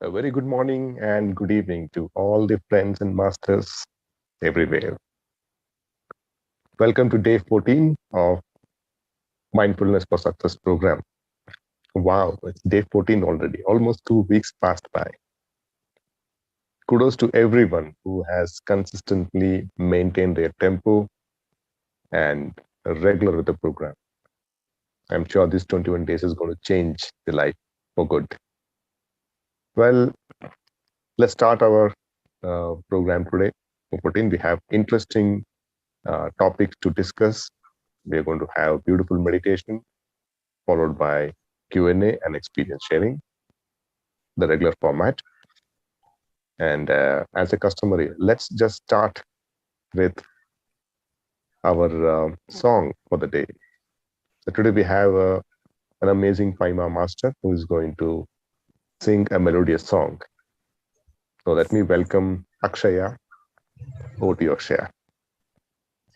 A very good morning and good evening to all the friends and masters everywhere. Welcome to day 14 of Mindfulness for Success program. Wow, it's day 14 already. Almost 2 weeks passed by. Kudos to everyone who has consistently maintained their tempo and regular with the program. I'm sure this 21 days is going to change the life for good. Well, let's start our program today. For 14, we have interesting topics to discuss. We are going to have beautiful meditation followed by Q&A and experience sharing, the regular format. And as a customary, let's just start with our song for the day. So today we have an amazing Paima master who is going to sing a melodious song. So let me welcome Akshaya. Over to you, Akshaya.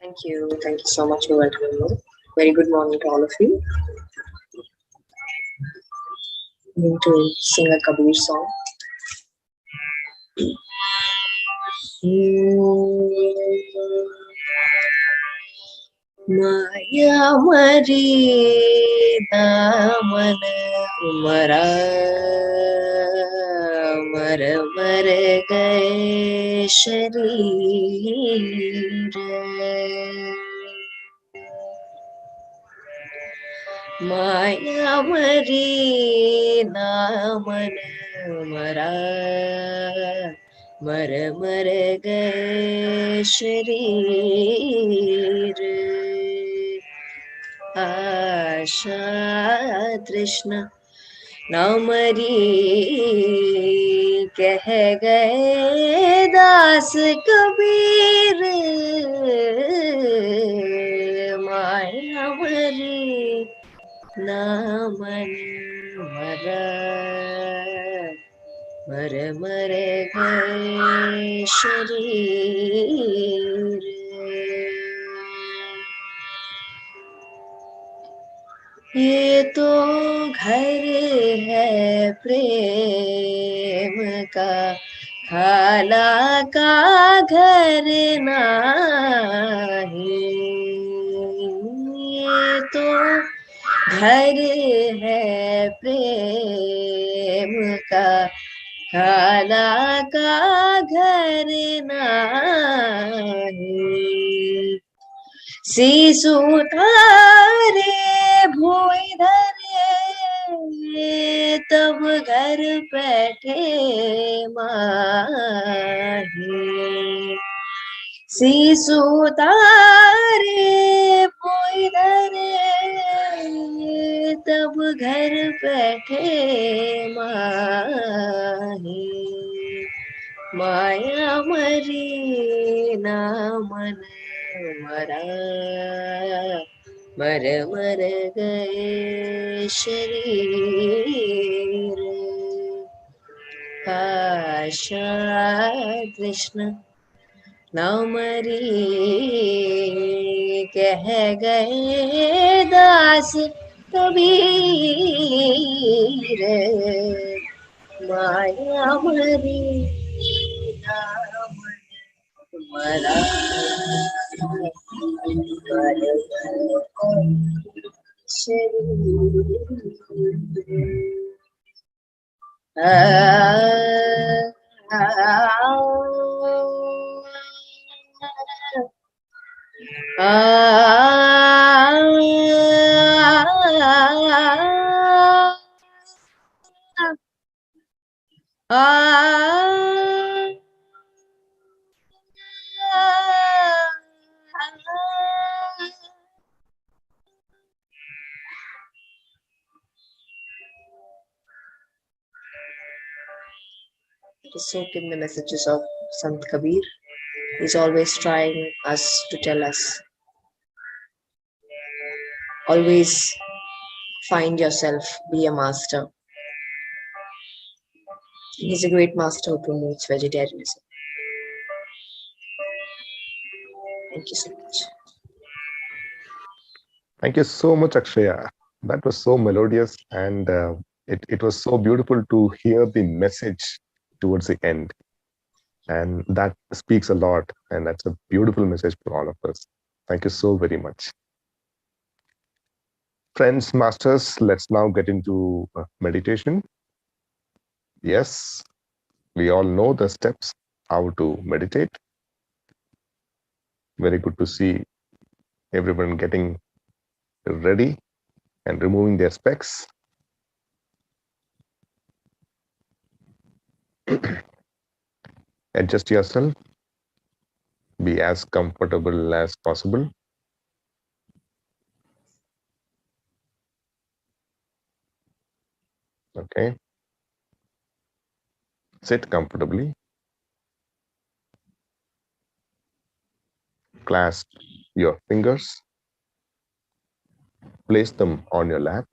Thank you. Thank you so much for welcoming me. Very good morning to all of you. I'm going to sing a Kabir song. Maya mari daman mara mar mar gaye shareer Maya mari daman mara mar mar gaye shareer आशा तृष्णा न मरी कह गए दास कबीर माया मरी न मन मरा मर मर गए शरीर ये तो घर है प्रेम का खाला का घर नहीं ये तो घर है प्रेम का खाला का घर नहीं सीसु तारे भोई धरे तब घर बैठे माही सीसु तारे भोई धरे तब घर बैठे माही माया मरी ना मन मरा मर मर गए शरीर आशा कृष्ण न मरी कह गए दास कबीर माया मरी नाम मरा To soak in the messages of Sant Kabir. He's always trying us to tell us, always find yourself, be a master. He's a great master who promotes vegetarianism. Thank you so much. Thank you so much, Akshaya. That was so melodious and It was so beautiful to hear the message towards the end. And that speaks a lot. And that's a beautiful message for all of us. Thank you so very much. Friends, masters, let's now get into meditation. Yes, we all know the steps how to meditate. Very good to see everyone getting ready and removing their specs. Adjust yourself, be as comfortable as possible. Okay, sit comfortably, clasp your fingers, place them on your lap,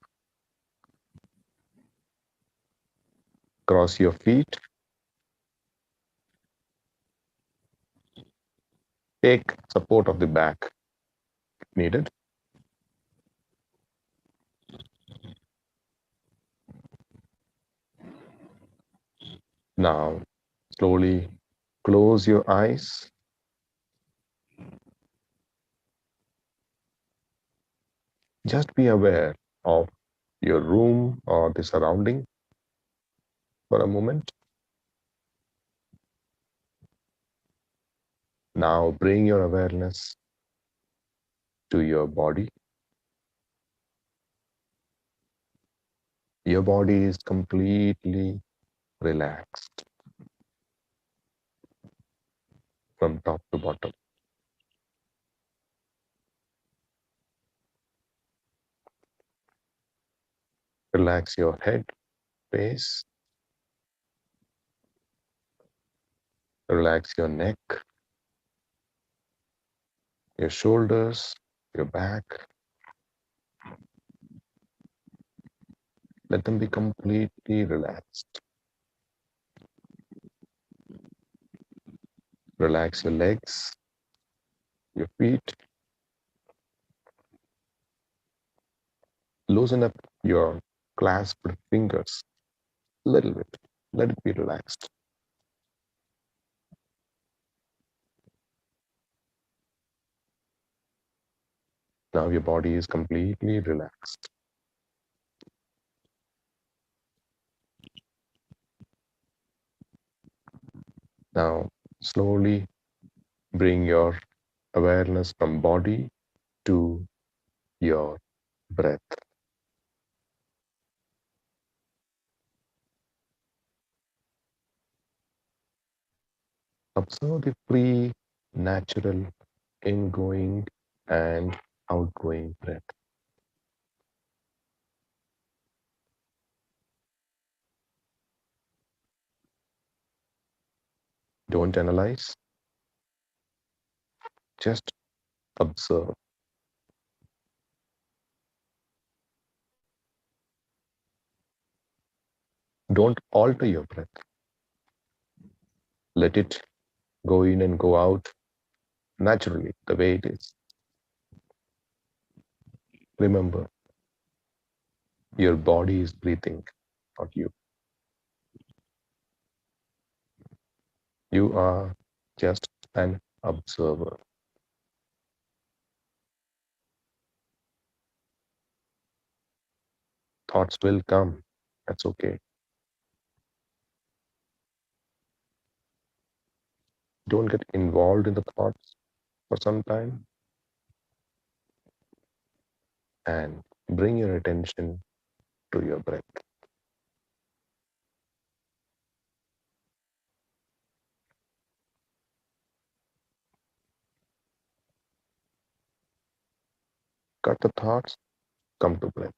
cross your feet, take support of the back if needed. Now, slowly close your eyes. Just be aware of your room or the surrounding for a moment. Now, bring your awareness to your body. Your body is completely relaxed from top to bottom. Relax your head, face, relax your neck, your shoulders, your back. Let them be completely relaxed. Relax your legs, your feet. Loosen up your clasped fingers a little bit. Let it be relaxed. Now your body is completely relaxed. Now slowly bring your awareness from body to your breath. Observe the free, natural ingoing and outgoing breath. Don't analyze, just observe. Don't alter your breath. Let it go in and go out naturally, the way it is. Remember, your body is breathing, not you. You are just an observer. Thoughts will come. That's okay. Don't get involved in the thoughts for some time and bring your attention to your breath. Cut the thoughts, come to breath.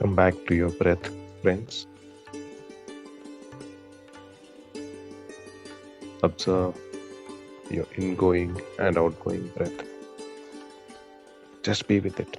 Come back to your breath, friends. Observe your ingoing and outgoing breath. Just be with it.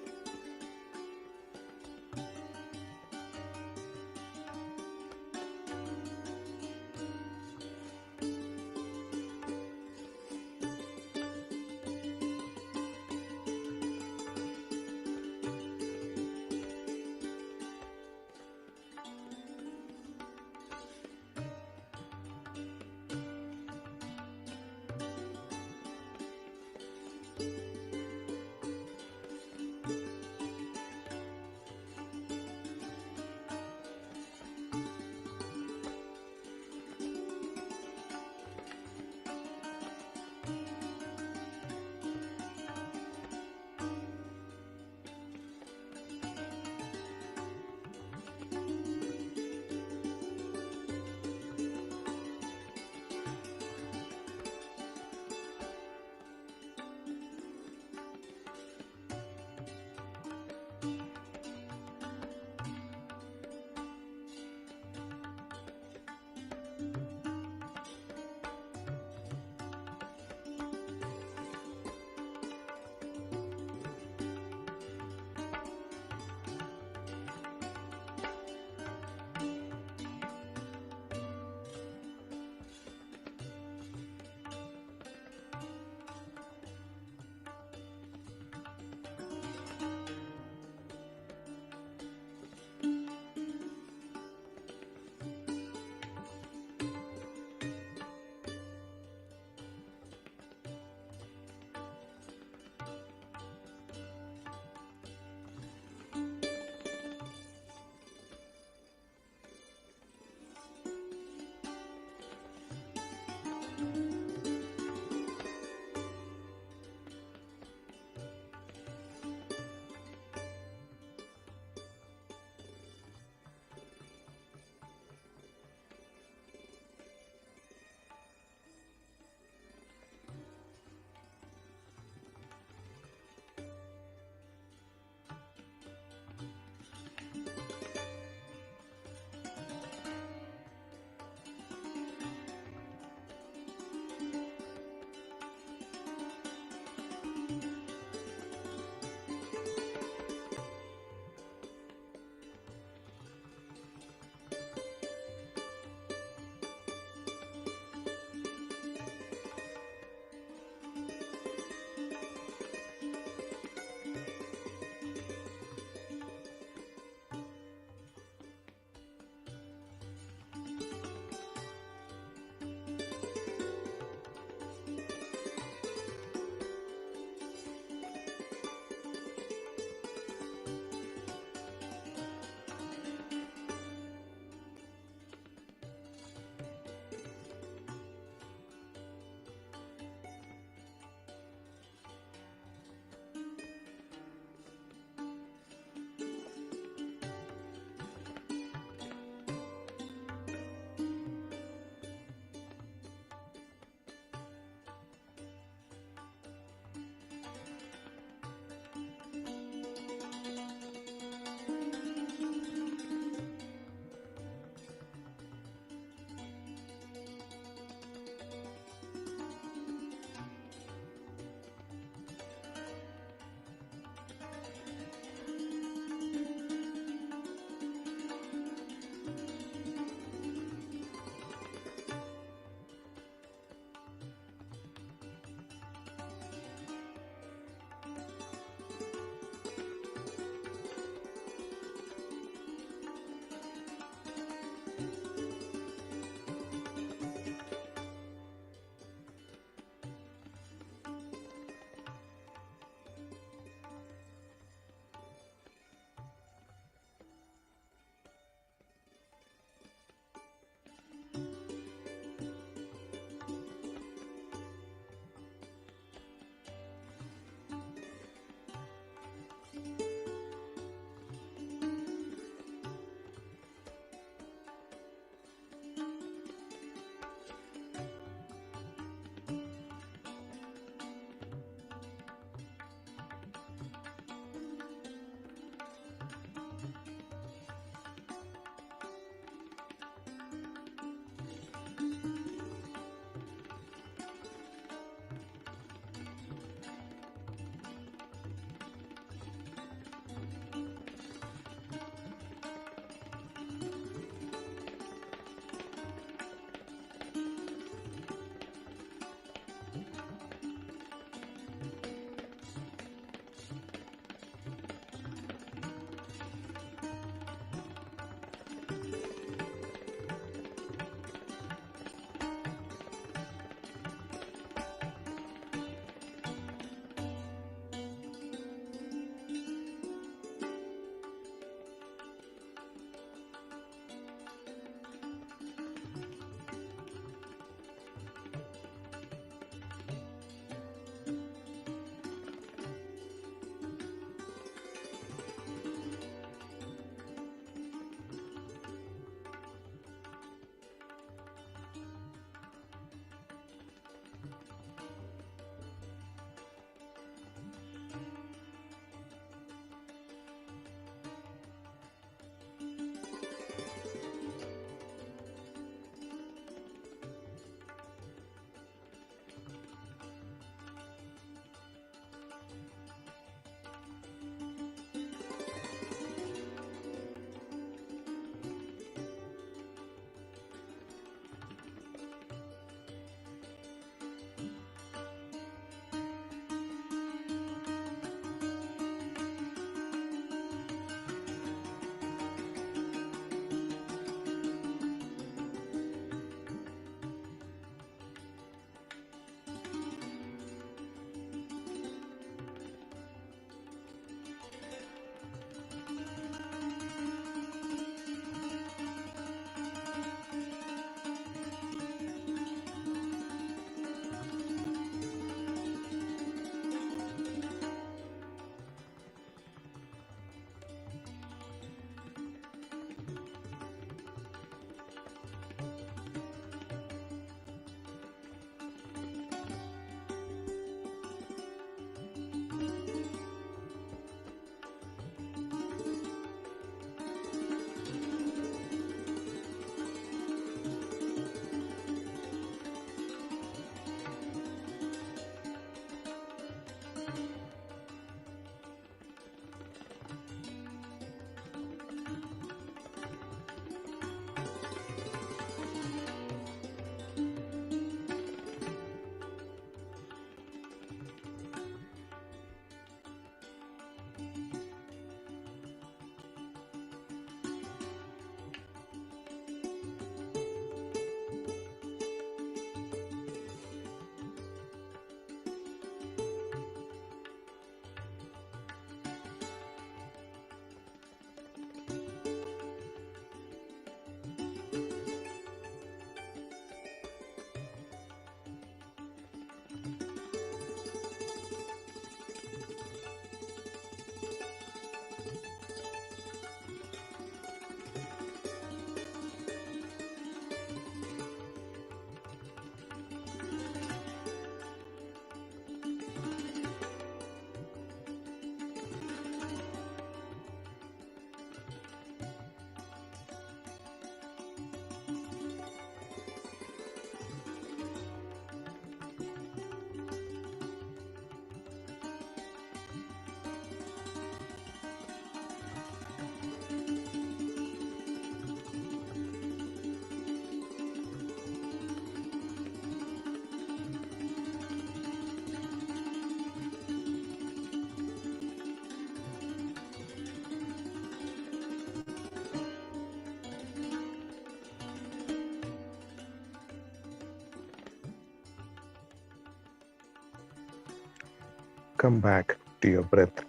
Come back to your breath,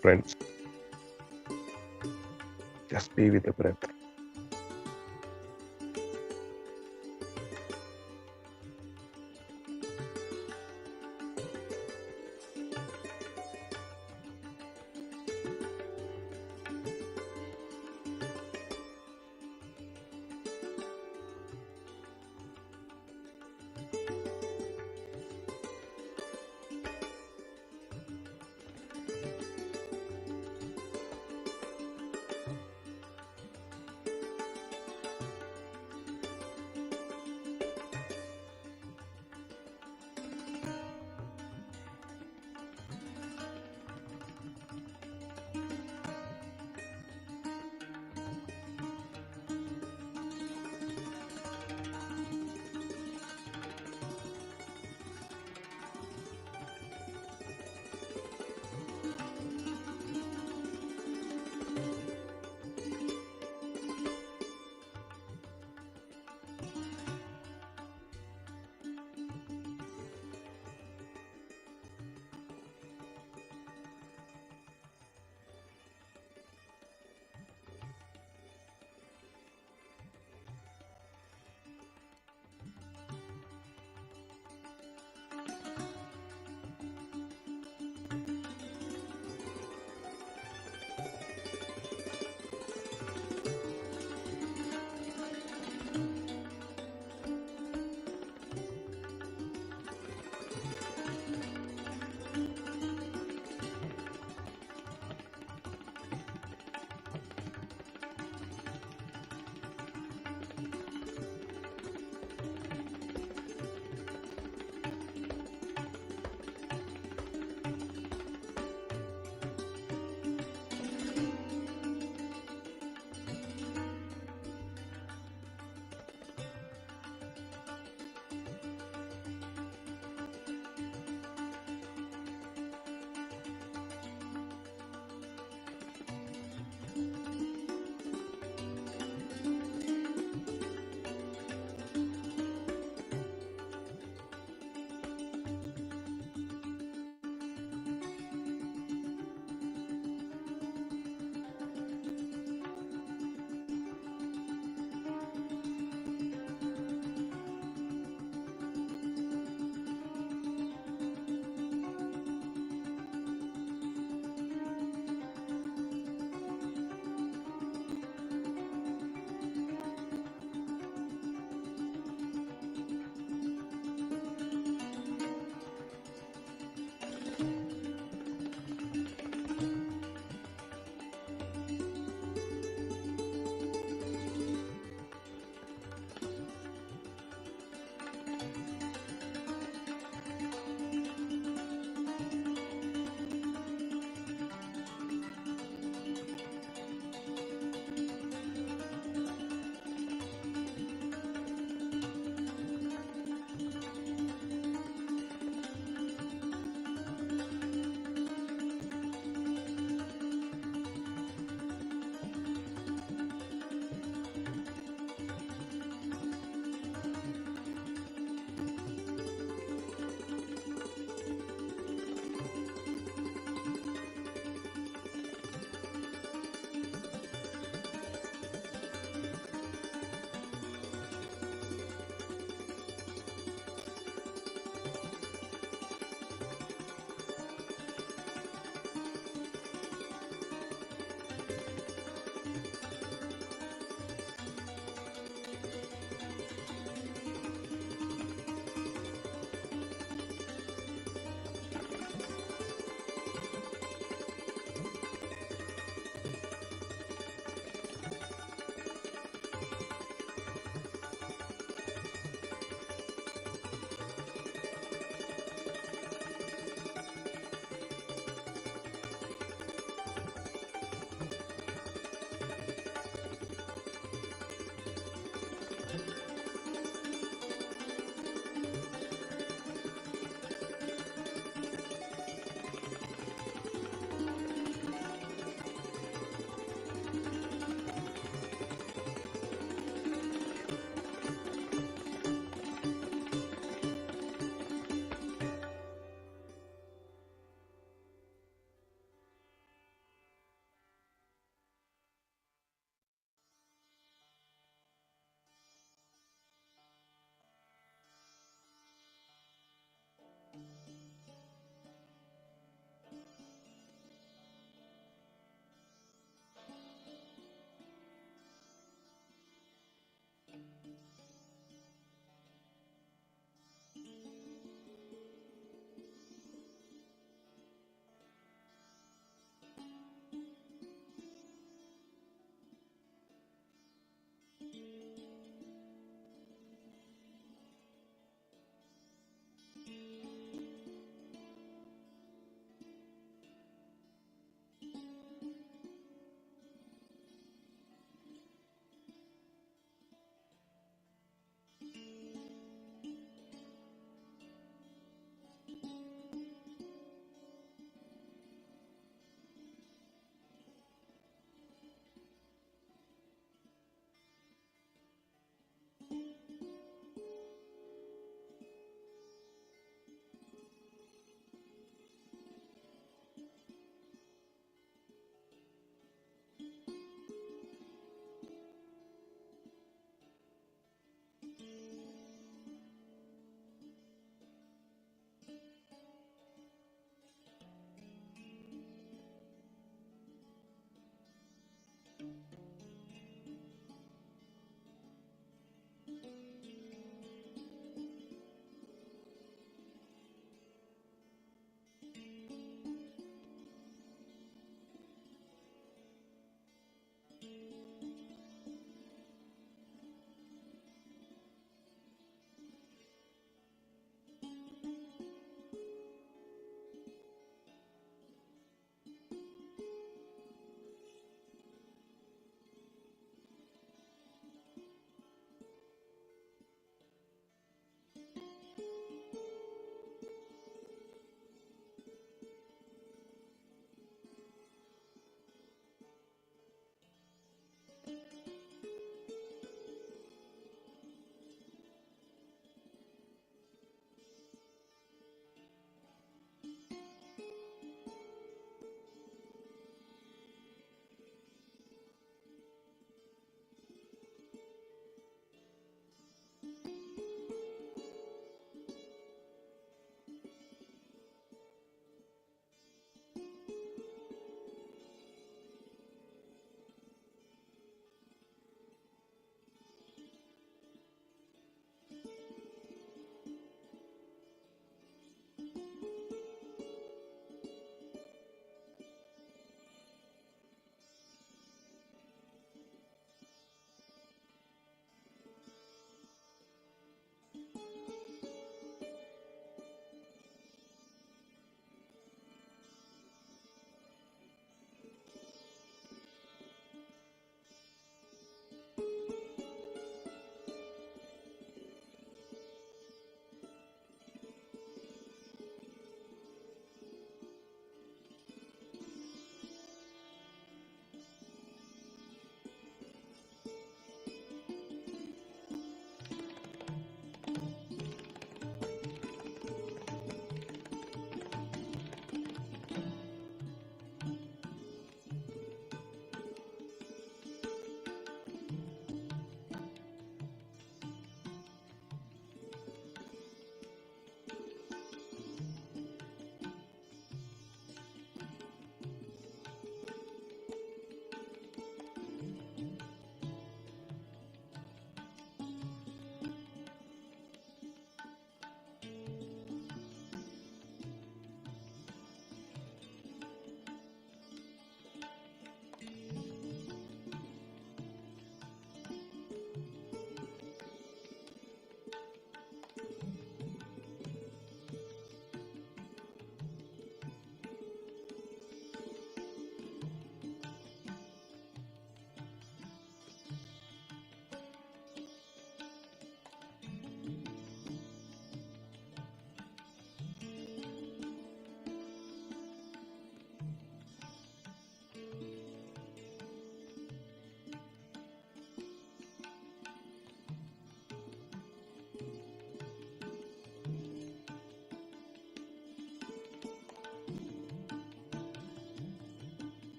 friends. Just be with the breath.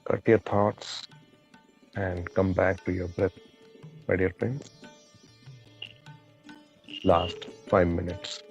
Cut your thoughts and come back to your breath, my dear friends. Last 5 minutes.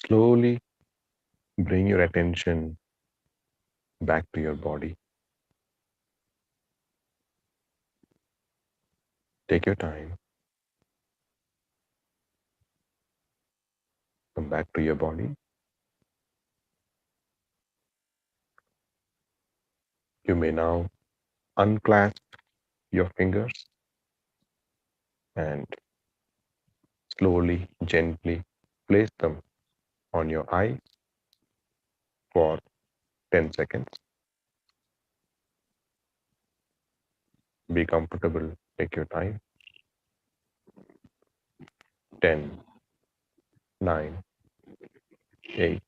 Slowly bring your attention back to your body. Take your time. Come back to your body. You may now unclasp your fingers and slowly, gently place them on your eyes for 10 seconds. Be comfortable, take your time. 10, 9, 8,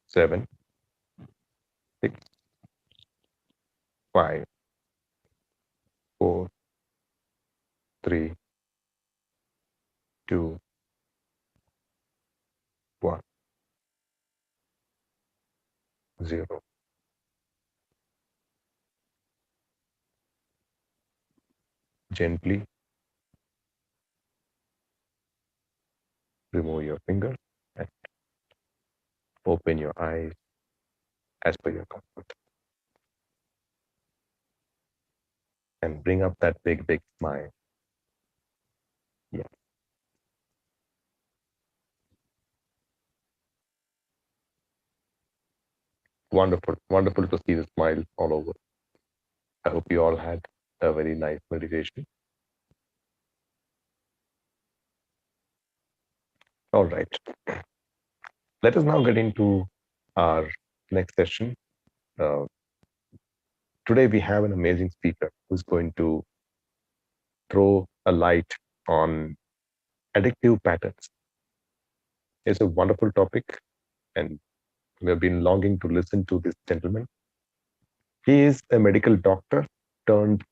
7, 6, 5, 4, 3, 2, 1, 0. Gently remove your finger and open your eyes as per your comfort. And bring up that big, big smile. Yeah, wonderful, wonderful to see the smile all over. I hope you all had a very nice meditation. All right. Let us now get into our next session. Uh, Today we have an amazing speaker who's going to throw a light on addictive patterns. It's a wonderful topic, and we have been longing to listen to this gentleman. He is a medical doctor turned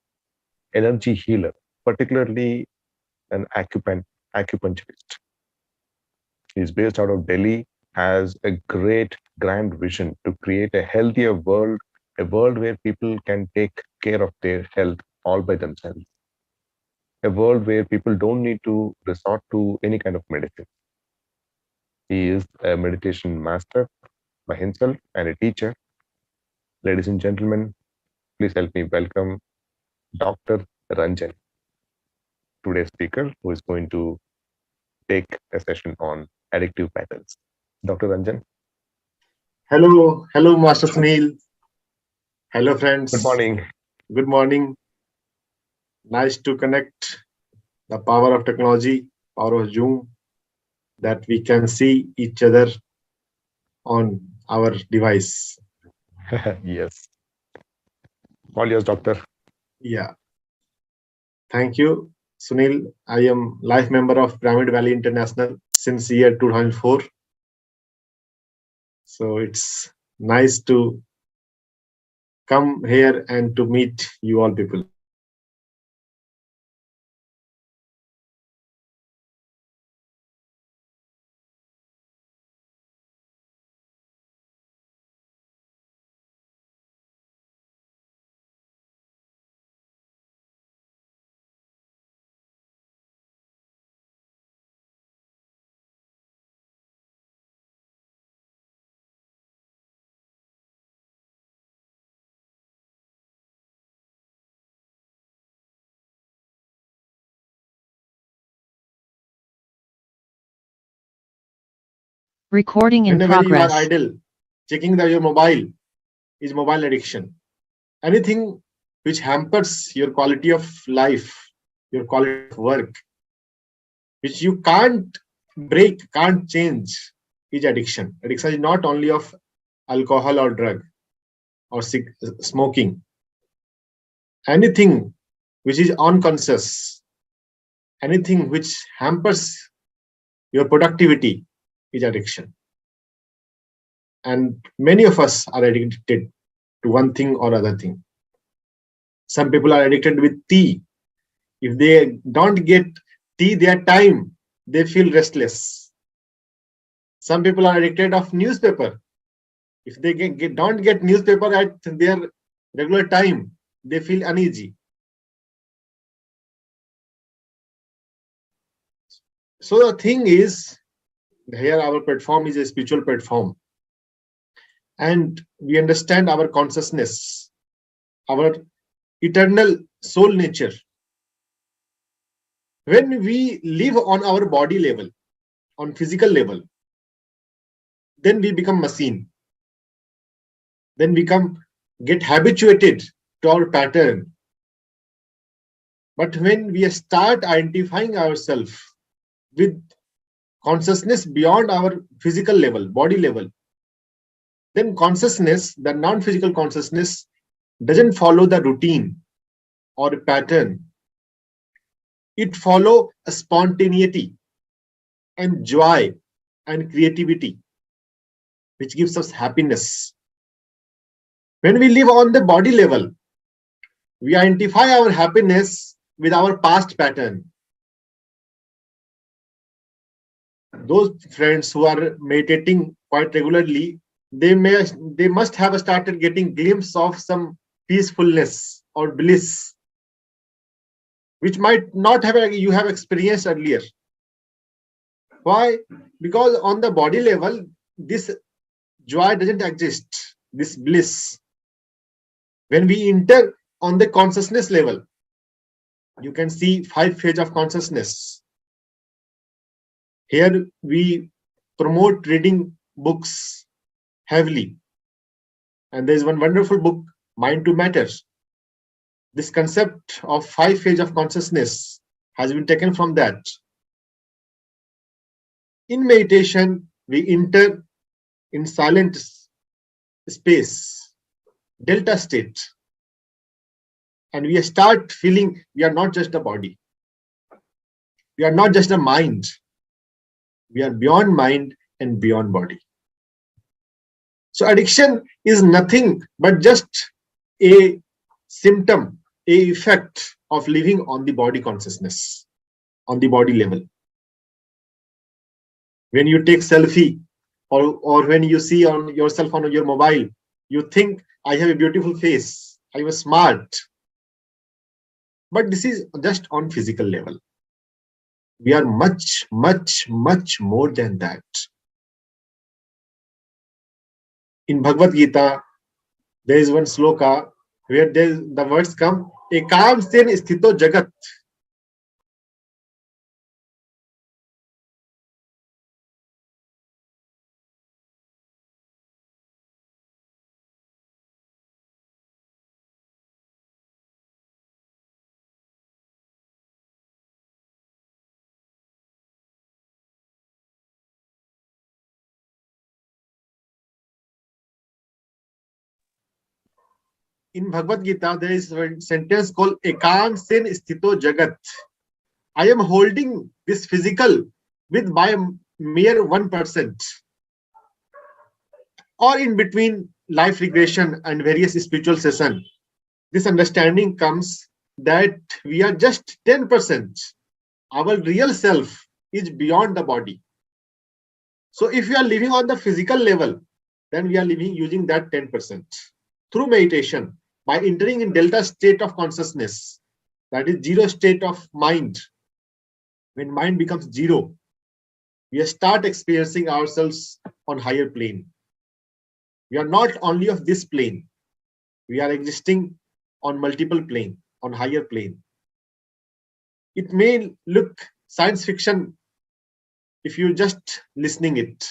energy healer, particularly an acupuncturist. He's based out of Delhi, has a great grand vision to create a healthier world, a world where people can take care of their health all by themselves, a world where people don't need to resort to any kind of medicine. He is a meditation master by himself and a teacher. Ladies and gentlemen, please help me welcome Dr. Ranjan, today's speaker, who is going to take a session on addictive patterns. Dr. Ranjan, Hello, Master Sunil. Hello, good friends. morning. Good morning. Nice to connect the power of technology, power of Zoom, that we can see each other on our device. Yes. All yours, doctor. Yeah. Thank you, Sunil. I am life member of Pyramid Valley International since year 2004. So it's nice to come here and to meet you all people. Recording in Whenever you are progress. idle, checking your mobile is mobile addiction. Anything which hampers your quality of life, your quality of work, which you can't break, can't change, is addiction. Addiction is not only of alcohol or drug or smoking. Anything which is unconscious, anything which hampers your productivity is addiction. And many of us are addicted to one thing or other thing. Some people are addicted with tea. If they don't get tea their time, they feel restless. Some people are addicted of newspaper. If they don't get newspaper at their regular time, they feel uneasy. So the thing is, here our platform is a spiritual platform. And we understand our consciousness, our eternal soul nature. When we live on our body level, on physical level, then we become machine. Then we get habituated to our pattern. But when we start identifying ourselves with consciousness beyond our physical level, body level, then consciousness, the non-physical consciousness, doesn't follow the routine or a pattern. It follows a spontaneity and joy and creativity, which gives us happiness. When we live on the body level, we identify our happiness with our past pattern. Those friends who are meditating quite regularly, they must have started getting glimpse of some peacefulness or bliss, which might not have you have experienced earlier. Why? Because on the body level, this joy doesn't exist, this bliss. When we enter on the consciousness level, you can see 5 phases of consciousness. Here we promote reading books heavily. And there is one wonderful book, Mind to Matter. This concept of 5 phases of consciousness has been taken from that. In meditation, we enter in silent space, delta state, and we start feeling we are not just a body. We are not just a mind. We are beyond mind and beyond body. So addiction is nothing but just a symptom, a effect of living on the body consciousness, on the body level. When you take selfie or when you see on yourself on your mobile, you think, I have a beautiful face, I was smart. But this is just on physical level. We are much, much, much more than that. In Bhagavad Gita, there is one sloka where the words come, ekam sen sthito jagat. In Bhagavad Gita, there is a sentence called ekam sen sthito jagat. I am holding this physical with by a mere 1%. Or in between life regression and various spiritual session, this understanding comes that we are just 10%. Our real self is beyond the body. So if we are living on the physical level, then we are living using that 10%. Through meditation, by entering in delta state of consciousness, that is zero state of mind. When mind becomes zero, we start experiencing ourselves on higher plane. We are not only of this plane. We are existing on multiple plane, on higher plane. It may look science fiction if you're just listening it.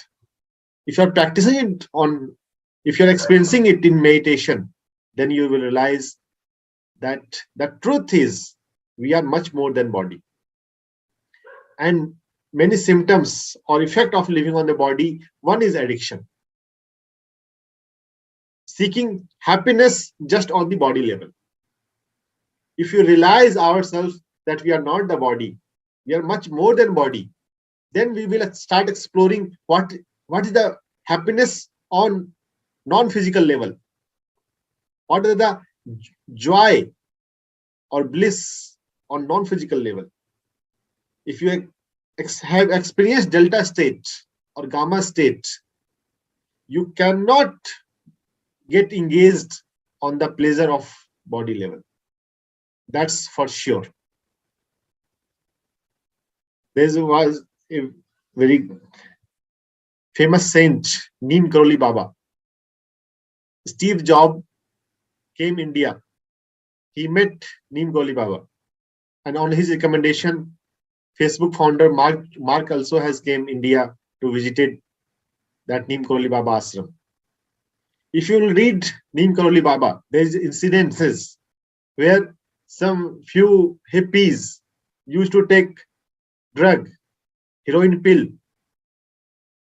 If you're practicing it if you're experiencing it in meditation, then you will realize that the truth is we are much more than body. And many symptoms or effect of living on the body, one is addiction. Seeking happiness just on the body level. If you realize ourselves that we are not the body, we are much more than body, then we will start exploring what is the happiness on non-physical level. What is the joy or bliss on non-physical level? If you have experienced delta state or gamma state, you cannot get engaged on the pleasure of body level. That's for sure. There was a very famous saint, Neem Karoli Baba. Steve Jobs came India. He met Neem Karoli Baba. And on his recommendation, Facebook founder Mark also has came India to visit that Neem Karoli Baba ashram. If you will read Neem Karoli Baba, there is incidences where some few hippies used to take drug, heroin pill.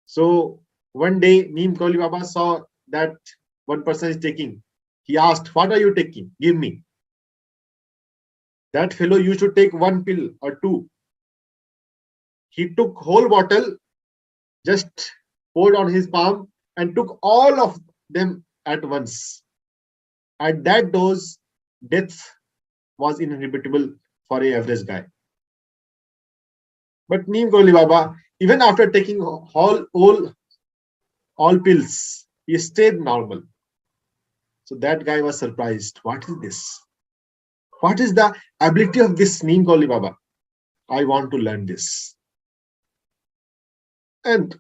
So one day Neem Kauli Baba saw that one person is taking. He asked, "What are you taking? Give me." That fellow used to take one pill or two. He took whole bottle, just poured on his palm and took all of them at once. At that dose, death was inevitable for an average guy. But Neem Kauli Baba, even after taking all pills, he stayed normal. So that guy was surprised. What is this? What is the ability of this Neem Kauli Baba? I want to learn this. And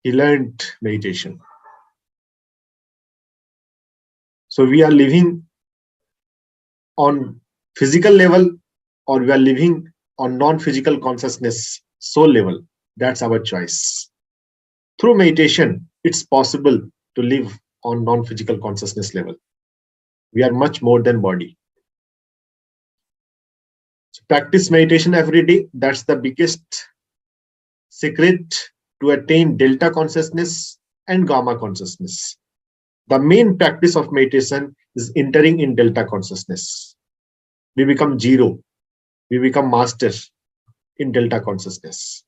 he learned meditation. So we are living on physical level, or we are living on non-physical consciousness, soul level. That's our choice. Through meditation, it's possible to live on non-physical consciousness level. We are much more than body. So practice meditation every day. That's the biggest secret to attain delta consciousness and gamma consciousness. The main practice of meditation is entering in delta consciousness. We become zero. We become master in delta consciousness.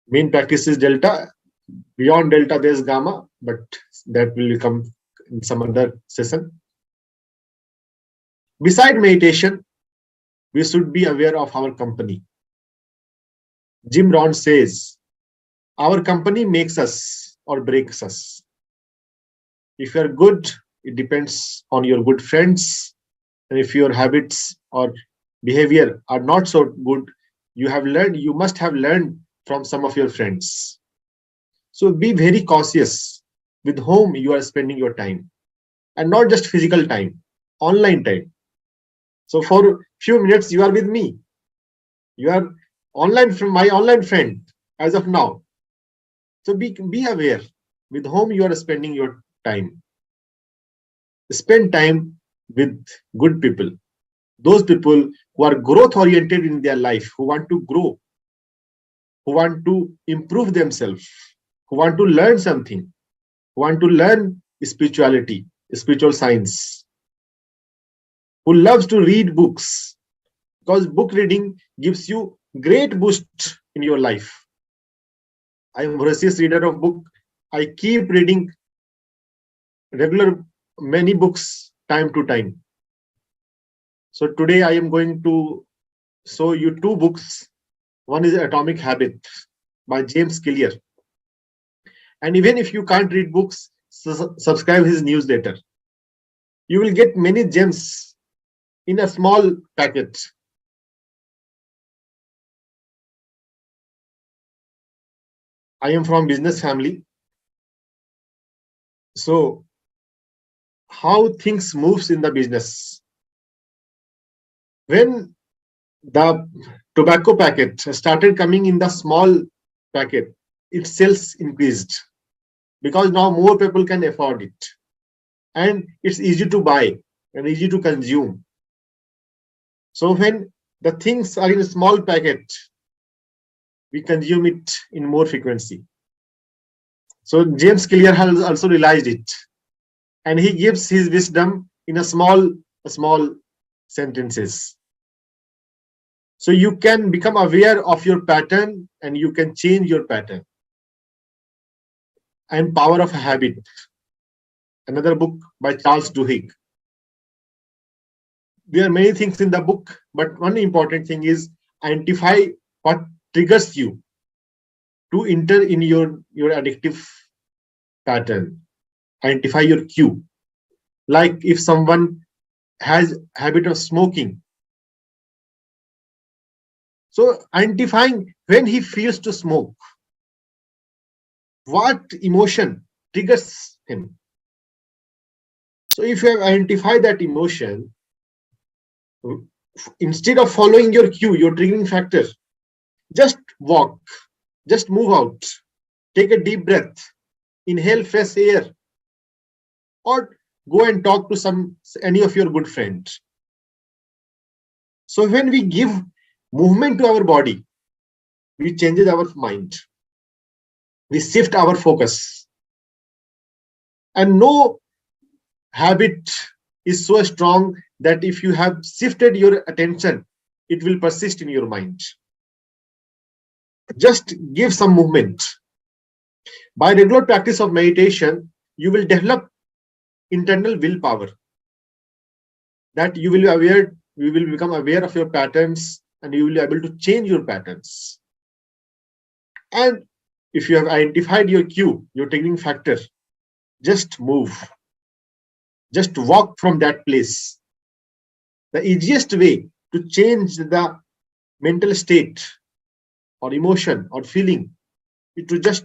Main practice is delta. Beyond delta, there's gamma, but that will come in some other session. Beside meditation, we should be aware of our company. Jim Rohn says, our company makes us or breaks us. If you are good, it depends on your good friends. And if your habits or behavior are not so good, you must have learned from some of your friends. So be very cautious with whom you are spending your time, and not just physical time, online time. So for a few minutes, you are with me. You are online from my online friend as of now. So be aware with whom you are spending your time. Spend time with good people. Those people who are growth oriented in their life, who want to grow, who want to improve themselves, who want to learn something, who want to learn spirituality, spiritual science, who loves to read books, because book reading gives you great boost in your life. I am a voracious reader of book. I keep reading many books time to time. So today I am going to show you two books. One is Atomic Habit by James Clear. And even if you can't read books, subscribe his newsletter. You will get many gems in a small packet. I am from business family. So how things moves in the business? When the tobacco packet started coming in the small packet, its sales increased because now more people can afford it, and it's easy to buy and easy to consume. So when the things are in a small packet, we consume it in more frequency. So James Clear has also realized it, and he gives his wisdom in a small sentences. So you can become aware of your pattern and you can change your pattern. And Power of Habit, another book by Charles Duhigg. There are many things in the book, but one important thing is identify what triggers you to enter in your addictive pattern. Identify your cue. Like if someone has habit of smoking, so identifying when he feels to smoke, what emotion triggers him. So if you have identified that emotion, instead of following your cue, your triggering factor, just walk, just move out, take a deep breath, inhale fresh air, or Go and talk to any of your good friends. So when we give movement to our body, we change our mind. We shift our focus. And no habit is so strong that if you have shifted your attention, it will persist in your mind. Just give some movement. By regular practice of meditation, you will develop internal willpower. That you will become aware of your patterns, and you will be able to change your patterns. And if you have identified your cue, your triggering factor, just move. Just walk from that place. The easiest way to change the mental state or emotion or feeling is to just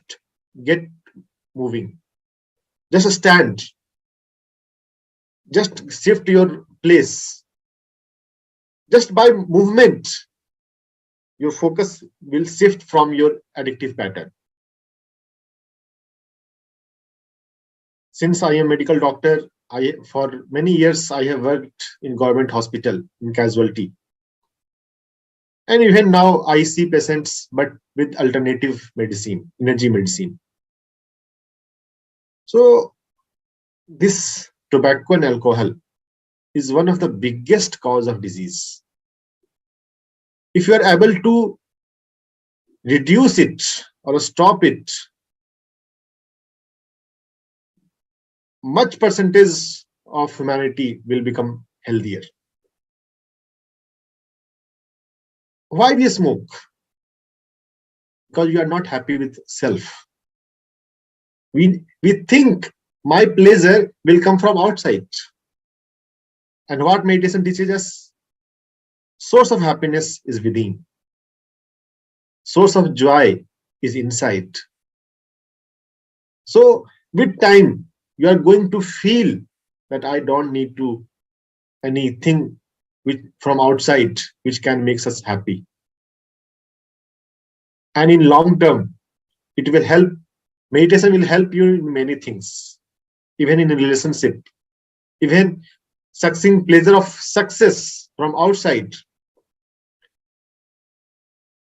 get moving. Just stand. Just shift your place. Just by movement, your focus will shift from your addictive pattern. Since I am a medical doctor, for many years I have worked in government hospital in casualty. And even now I see patients, but with alternative medicine, energy medicine. So this tobacco and alcohol is one of the biggest cause of disease. If you are able to reduce it or stop it, much percentage of humanity will become healthier. Why we smoke? Because you are not happy with self. We think my pleasure will come from outside. And what meditation teaches us? Source of happiness is within. Source of joy is inside. So with time, you are going to feel that I don't need to anything from outside which can make us happy. And in long term, it will help. Meditation will help you in many things, even in a relationship, even succeeding pleasure of success from outside.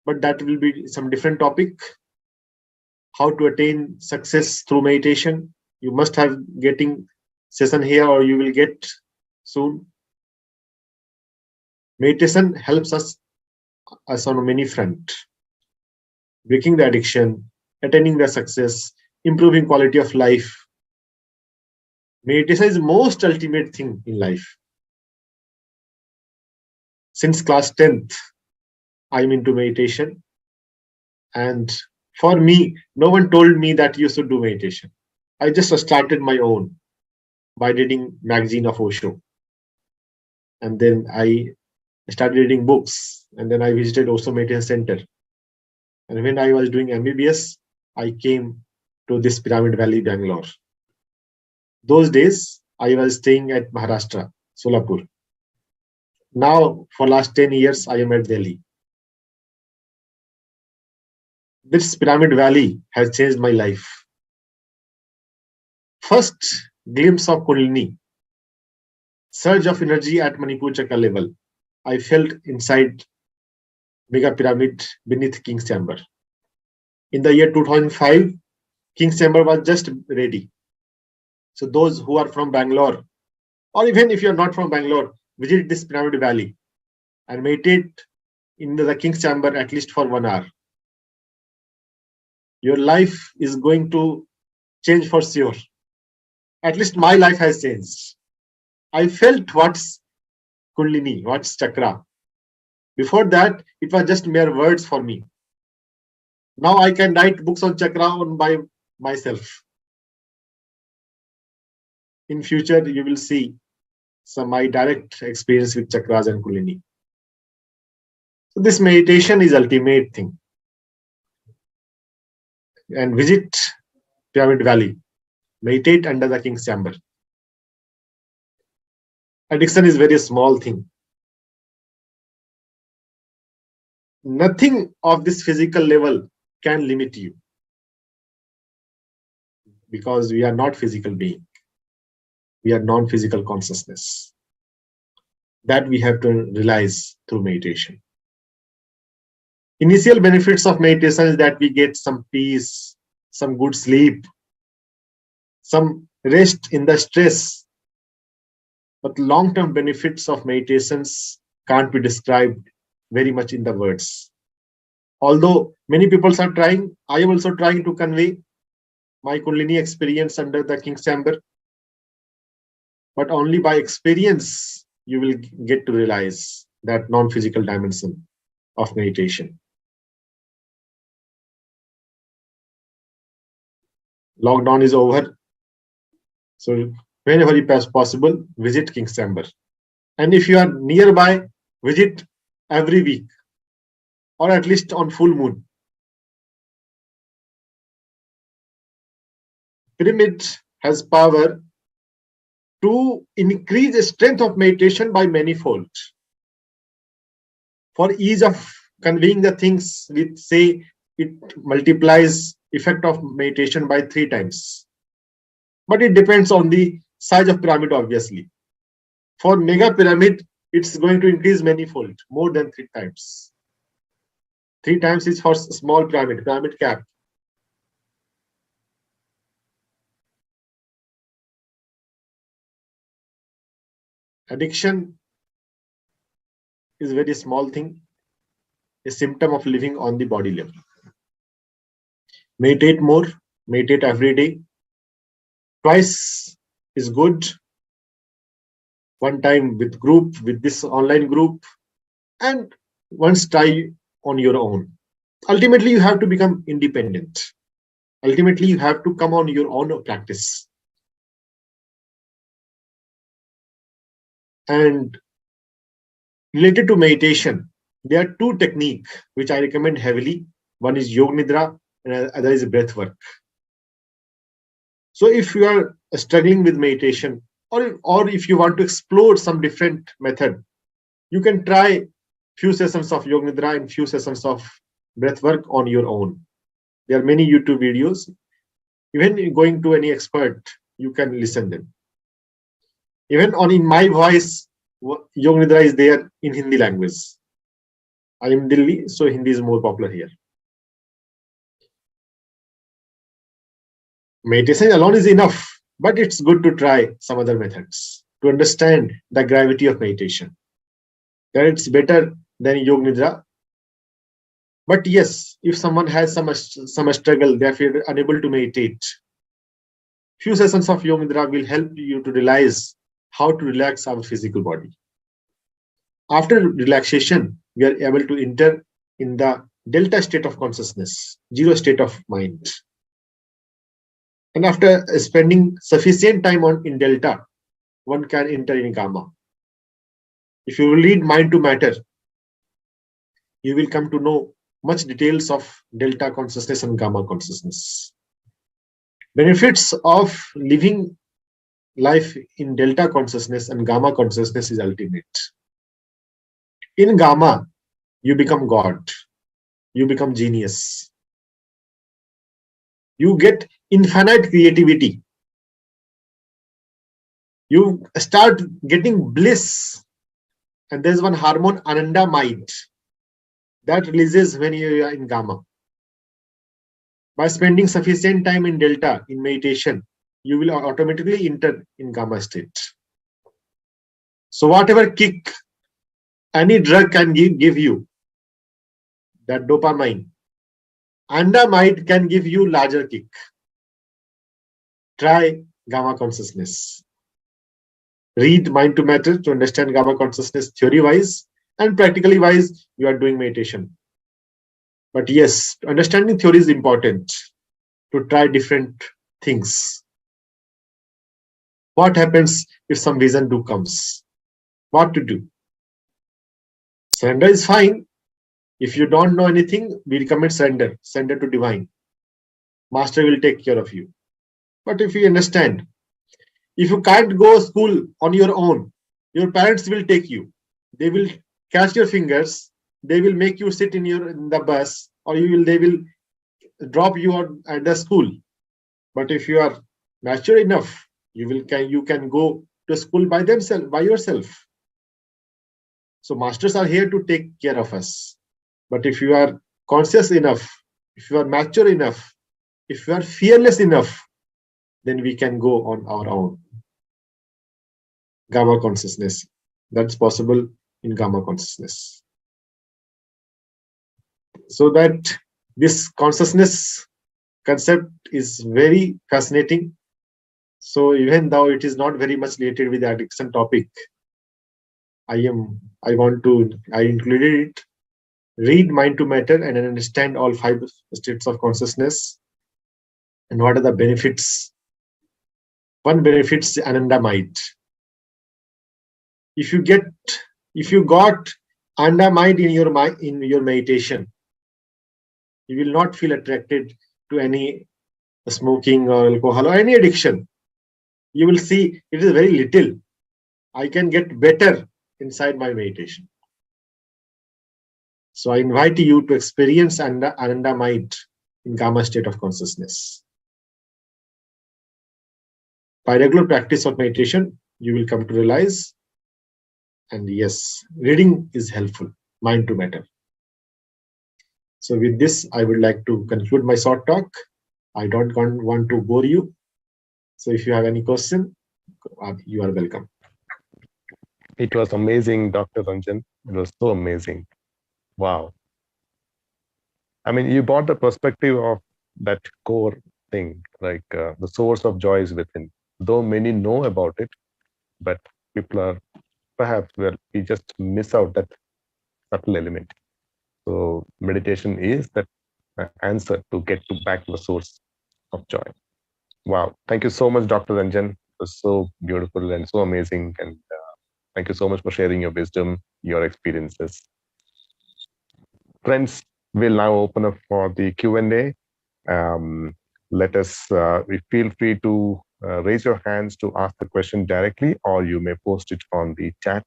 But that will be some different topic. How to attain success through meditation. You must have getting session here, or you will get soon. Meditation helps us on many fronts. Breaking the addiction, attaining the success, improving quality of life. Meditation is the most ultimate thing in life. Since class 10th, I'm into meditation. And for me, no one told me that you should do meditation. I just started my own by reading magazine of Osho. And then I started reading books. And then I visited Osho Meditation Center. And when I was doing MBBS, I came to this Pyramid Valley, Bangalore. Those days, I was staying at Maharashtra, Solapur. Now, for last 10 years, I am at Delhi. This Pyramid Valley has changed my life. First glimpse of Kundalini, surge of energy at Manipur Chakra level. I felt inside Mega Pyramid beneath King's Chamber. In the year 2005, King's Chamber was just ready. So those who are from Bangalore, or even if you're not from Bangalore, visit this Pyramid Valley and meditate in the King's Chamber at least for 1 hour. Your life is going to change for sure. At least my life has changed. I felt what's Kundalini, what's chakra. Before that, it was just mere words for me. Now I can write books on chakra by myself. In future, you will see my direct experience with chakras and Kundalini. So this meditation is ultimate thing. And visit Pyramid Valley. Meditate under the King's Chamber. Addiction is very small thing. Nothing of this physical level can limit you. Because we are not physical being. we are non-physical consciousness. That we have to realize through meditation. Initial benefits of meditation is that we get some peace, some good sleep, some rest in the stress. But long-term benefits of meditations can't be described very much in the words. Although many people are trying, I am also trying to convey my Kundalini experience under the King's Chamber. But only by experience you will get to realize that non-physical dimension of meditation. Lockdown is over. So whenever it is possible, visit King's Chamber. And if you are nearby, visit every week or at least on full moon. Pyramid has power to increase the strength of meditation by manifold. For ease of conveying the things, we say it multiplies effect of meditation by 3 times. But it depends on the size of pyramid, obviously. For mega pyramid, it's going to increase manifold, more than 3 times. 3 times is for small pyramid cap. Addiction is a very small thing, a symptom of living on the body level. Meditate more, meditate every day. Twice is good. One time with group, with this online group, and once try on your own. Ultimately, you have to become independent. Ultimately, you have to come on your own practice. And related to meditation, there are 2 techniques which I recommend heavily. One is Yoga Nidra and other is breath work. So if you are struggling with meditation, or if you want to explore some different method, you can try few sessions of Yoga Nidra and few sessions of breath work on your own. There are many YouTube videos. Even going to any expert, you can listen them. Even in my voice, Yoga Nidra is there in Hindi language. I am Delhi, so Hindi is more popular here. Meditation alone is enough, but it's good to try some other methods to understand the gravity of meditation. That it's better than Yoga Nidra. But yes, if someone has some struggle, they are unable to meditate, few sessions of Yoga Nidra will help you to realize how to relax our physical body. After relaxation, we are able to enter in the delta state of consciousness, 0 state of mind. And after spending sufficient time in delta, one can enter in gamma. If you read Mind to Matter, you will come to know much details of delta consciousness and gamma consciousness. Benefits of living life in delta consciousness and gamma consciousness is ultimate. In gamma, you become God. You become genius. You get infinite creativity. You start getting bliss. And there's one hormone, Ananda Mind, that releases when you are in gamma. By spending sufficient time in delta, in meditation, you will automatically enter in gamma state. So whatever kick any drug can give you, that dopamine, Ananda Mind can give you larger kick. Try gamma consciousness. Read Mind to Matter to understand gamma consciousness theory-wise, and practically wise, you are doing meditation. But yes, understanding theory is important to try different things. What happens if some vision comes? What to do? Surrender is fine. If you don't know anything, we recommend surrender. Surrender to divine. Master will take care of you. But if you understand, if you can't go to school on your own, your parents will take you. They will catch your fingers. They will make you sit in the bus, or they will drop you at the school. But if you are mature enough, You can go to school by yourself. So masters are here to take care of us. But if you are conscious enough, if you are mature enough, if you are fearless enough, then we can go on our own. Gamma consciousness. That's possible in gamma consciousness. So that this consciousness concept is very fascinating. So even though it is not very much related with the addiction topic, I included it. Read Mind to Matter and understand all 5 states of consciousness and what are the benefits. One benefit is Anandamite. If you got Anandamite in your meditation, you will not feel attracted to any smoking or alcohol or any addiction. You will see it is very little. I can get better inside my meditation. So I invite you to experience Anandamite in Gamma state of consciousness. By regular practice of meditation, you will come to realize, and yes, reading is helpful, Mind to Matter. So with this, I would like to conclude my short talk. I don't want to bore you. So if you have any question, you are welcome. It was amazing, Dr. Ranjan. It was so amazing. Wow. I mean, you brought the perspective of that core thing, like the source of joy is within. Though many know about it, but people are perhaps, well, we just miss out that subtle element. So meditation is that answer to get back to the source of joy. Wow. Thank you so much, Dr. Ranjan. It was so beautiful and so amazing. And thank you so much for sharing your wisdom, your experiences. Friends, we'll now open up for the Q&A. Let us, feel free to raise your hands to ask the question directly, or you may post it on the chat.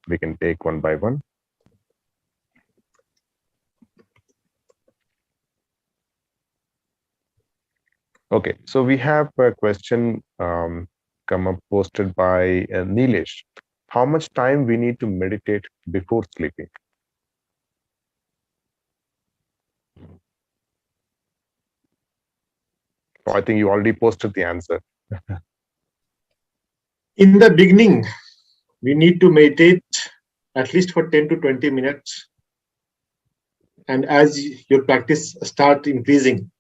We can take one by one. Okay, so we have a question come up posted by Nilesh. How much time we need to meditate before sleeping? So I think you already posted the answer. In the beginning, we need to meditate at least for 10 to 20 minutes. And as your practice starts increasing,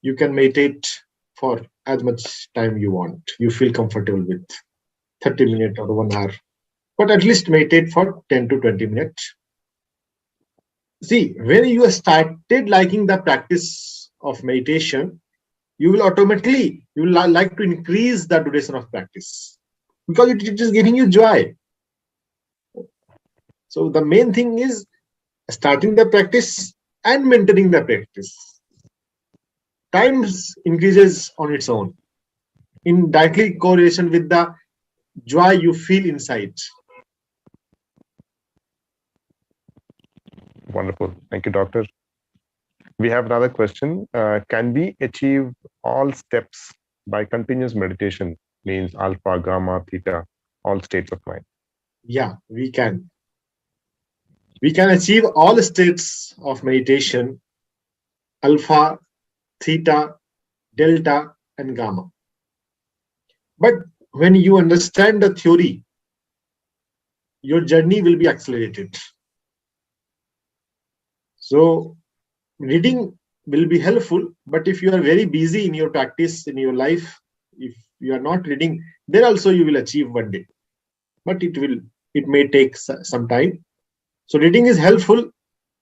you can meditate for as much time you want. You feel comfortable with 30 minutes or 1 hour, but at least meditate for 10 to 20 minutes. See, when you started liking the practice of meditation, you will like to increase the duration of practice because it is giving you joy. So the main thing is starting the practice and maintaining the practice. Time increases on its own in directly correlation with the joy you feel inside. Wonderful. Thank you, Doctor. We have another question. Can we achieve all steps by continuous meditation, means alpha, gamma, theta, all states of mind? Yeah, we can. We can achieve all states of meditation, alpha, theta, delta, and gamma. But when you understand the theory, your journey will be accelerated. So reading will be helpful, but if you are very busy in your practice, in your life, if you are not reading, then also you will achieve one day. But it may take some time. So reading is helpful,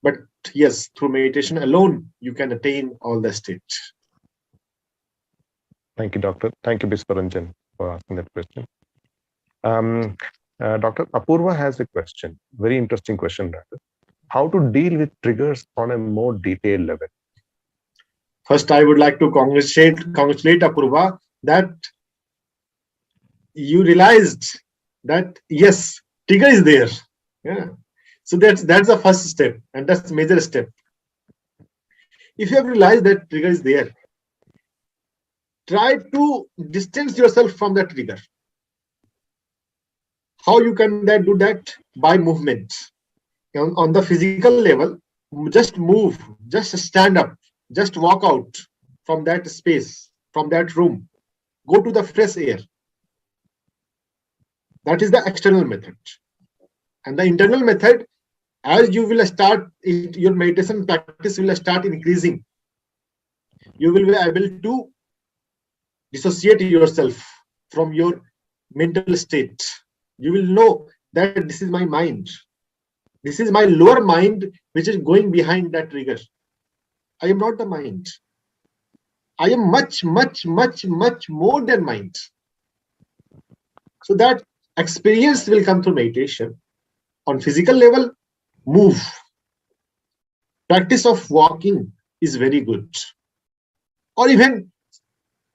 but yes, through meditation alone, you can attain all the states. Thank you, Doctor. Thank you, Biswaranjan, for asking that question. Dr. Apurva has a question, very interesting question, Doctor. How to deal with triggers on a more detailed level? First, I would like to congratulate Apurva that you realized that yes, trigger is there. Yeah. So that's the first step, and that's the major step. If you have realized that trigger is there, try to distance yourself from that trigger. How you can do that? By movement. On the physical level, just move, just stand up, just walk out from that space, from that room, go to the fresh air. That is the external method. And the internal method, as you will start it, your meditation practice will start increasing. You will be able to dissociate yourself from your mental state. You will know that this is my mind. This is my lower mind which is going behind that trigger. I am not the mind. I am much, much, much, much more than mind. So that experience will come through meditation. On physical level, move. Practice of walking is very good. Or even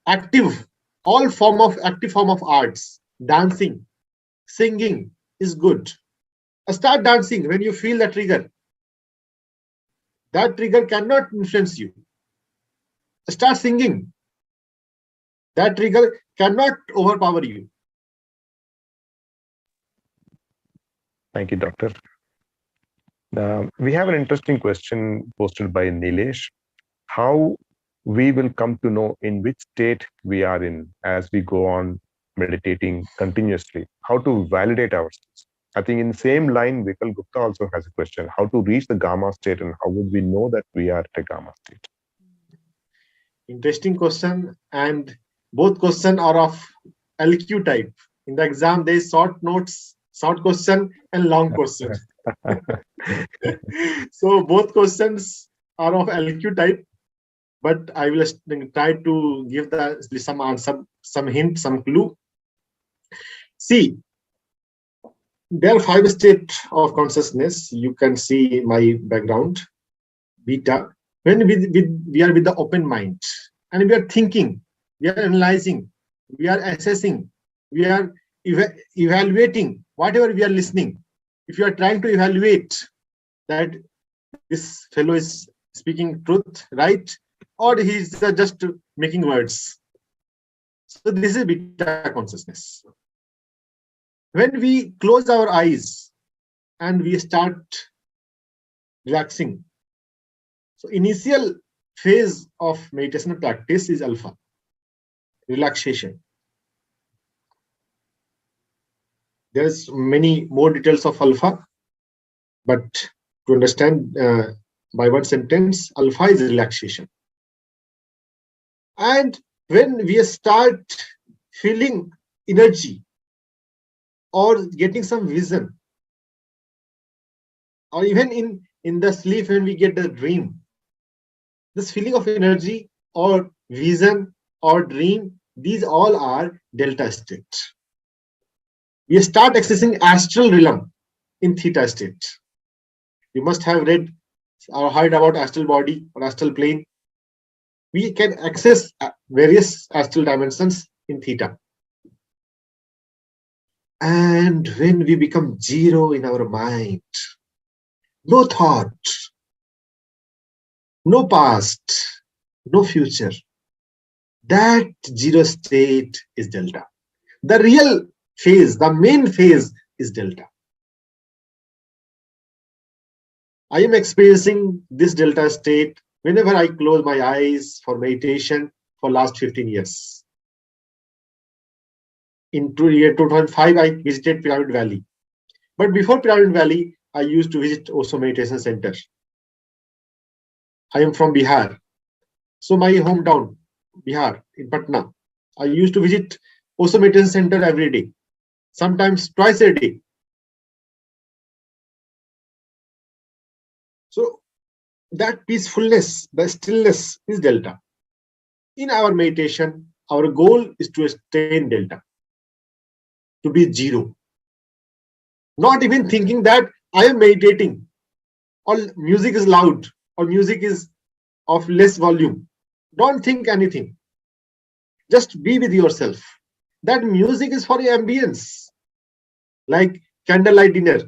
active, active form of arts, dancing, singing is good. Start dancing when you feel the trigger. That trigger cannot influence you. Start singing. That trigger cannot overpower you. Thank you, Doctor. We have an interesting question posted by Nilesh. How we will come to know in which state we are in as we go on meditating continuously? How to validate ourselves? I think in the same line, Vikal Gupta also has a question. How to reach the gamma state and how would we know that we are at a gamma state? Interesting question. And both questions are of LQ type. In the exam, there is short notes, short question and long question. So both questions are of LQ type, but I will try to give some answer, some hint, some clue. See, there are 5 states of consciousness. You can see my background, beta. When we are with the open mind and we are thinking, we are analyzing, we are assessing, we are evaluating whatever we are listening. If you are trying to evaluate that this fellow is speaking truth, right? Or he is just making words. So this is beta consciousness. When we close our eyes and we start relaxing, so initial phase of meditation practice is alpha, relaxation. There's many more details of alpha, but to understand by one sentence, alpha is relaxation. And when we start feeling energy or getting some vision, or even in the sleep when we get the dream, this feeling of energy or vision or dream, these all are delta state. We start accessing astral realm in theta state. You must have read or heard about astral body or astral plane. We can access various astral dimensions in theta. And when we become zero in our mind, no thought, no past, no future, that zero state is delta. The real phase, the main phase is delta. I am experiencing this delta state whenever I close my eyes for meditation for last 15 years. In year 2005, I visited Pyramid Valley. But before Pyramid Valley, I used to visit Osho Meditation Center. I am from Bihar. So my hometown, Bihar, in Patna, I used to visit Osho Meditation Center every day, sometimes twice a day. So that peacefulness, the stillness is delta. In our meditation, our goal is to stay in delta, to be zero. Not even thinking that I am meditating, or music is loud, or music is of less volume. Don't think anything. Just be with yourself. That music is for ambience. Like candlelight dinner.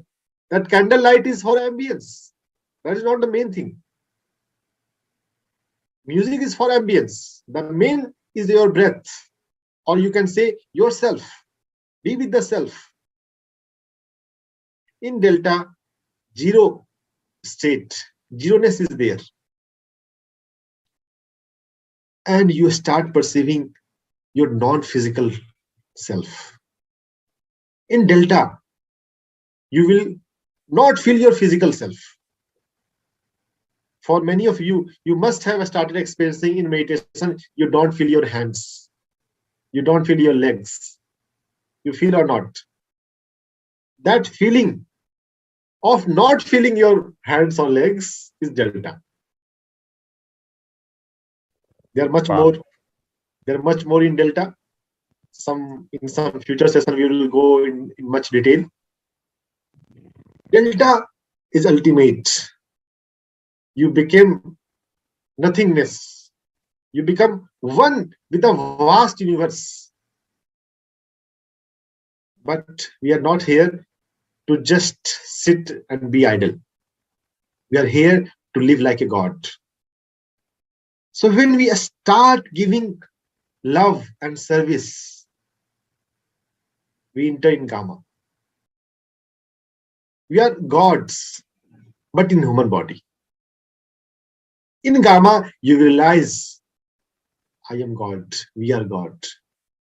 That candlelight is for ambience. That is not the main thing. Music is for ambience. The main is your breath, or you can say yourself. Be with the self. In Delta, zero state, zeroness is there. And you start perceiving your non-physical self. In Delta, you will not feel your physical self. For many of you, you must have started experiencing in meditation, you don't feel your hands. You don't feel your legs. You feel or not? That feeling of not feeling your hands or legs is Delta. They are much more. They are much more in Delta. In some future session we will go in much detail. Delta is ultimate. You became nothingness. You become one with a vast universe. But we are not here to just sit and be idle. We are here to live like a God. So when we start giving love and service, we enter in Gamma. We are gods, but in human body. In Gamma, you realize, I am God, we are God.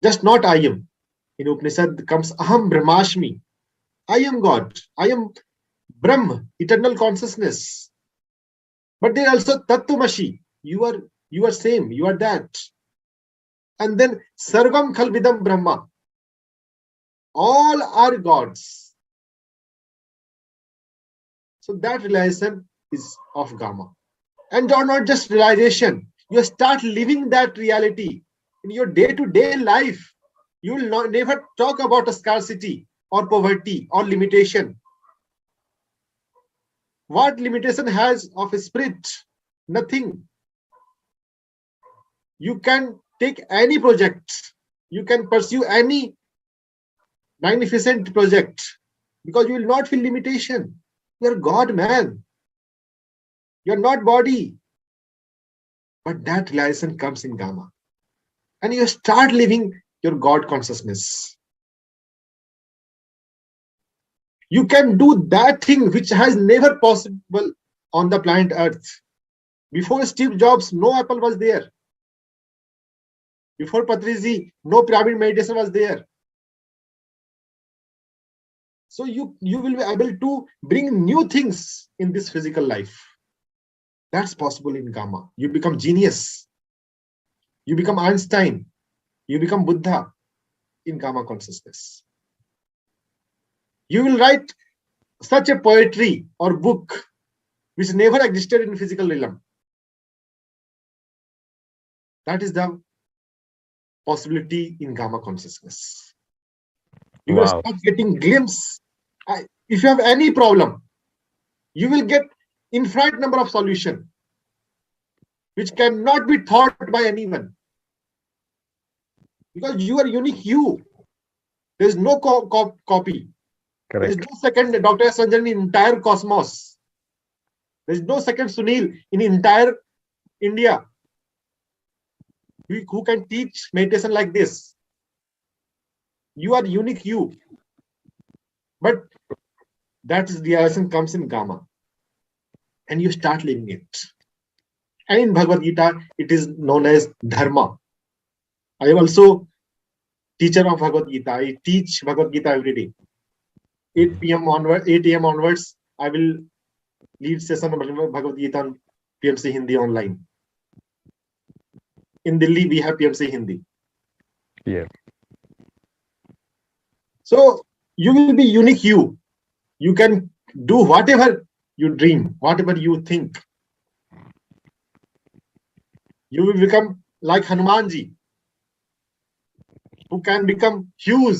Just not I am. In Upanishad comes Aham Brahmashmi. I am God. I am Brahm, eternal consciousness. But there also Tattvamashi. You are same. You are that. And then Sarvam Khalvidam Brahma. All are gods. So that realization is of Gamma. And not just realization. You start living that reality in your day-to-day life. You will never talk about a scarcity or poverty or limitation. What limitation has of a spirit? Nothing. You can take any project. You can pursue any magnificent project because you will not feel limitation. You are God, man. You are not body. But that realization comes in Gamma. And you start living your God consciousness. You can do that thing which has never possible on the planet Earth. Before Steve Jobs, no Apple was there. Before Patrizi, no pyramid meditation was there. So you will be able to bring new things in this physical life. That's possible in Gamma. You become genius. You become Einstein. You become Buddha in Gamma consciousness. You will write such a poetry or book which never existed in physical realm. That is the possibility in Gamma consciousness. You will start getting glimpse. If you have any problem, you will get infinite number of solutions which cannot be thought by anyone. Because you are unique you. There is no copy. Correct. There is no second Dr. Sanjan in entire cosmos. There is no second Sunil in entire India who can teach meditation like this. You are unique you. But that realization comes in Gamma. And you start living it. And in Bhagavad Gita, it is known as Dharma. I am also teacher of Bhagavad Gita. I teach Bhagavad Gita every day. 8 p.m. onwards, 8 a.m. onwards, I will lead session of Bhagavad Gita on PMC Hindi online. In Delhi, we have PMC Hindi. Yeah. So you will be unique you. You can do whatever you dream, whatever you think. You will become like Hanumanji, who can become huge,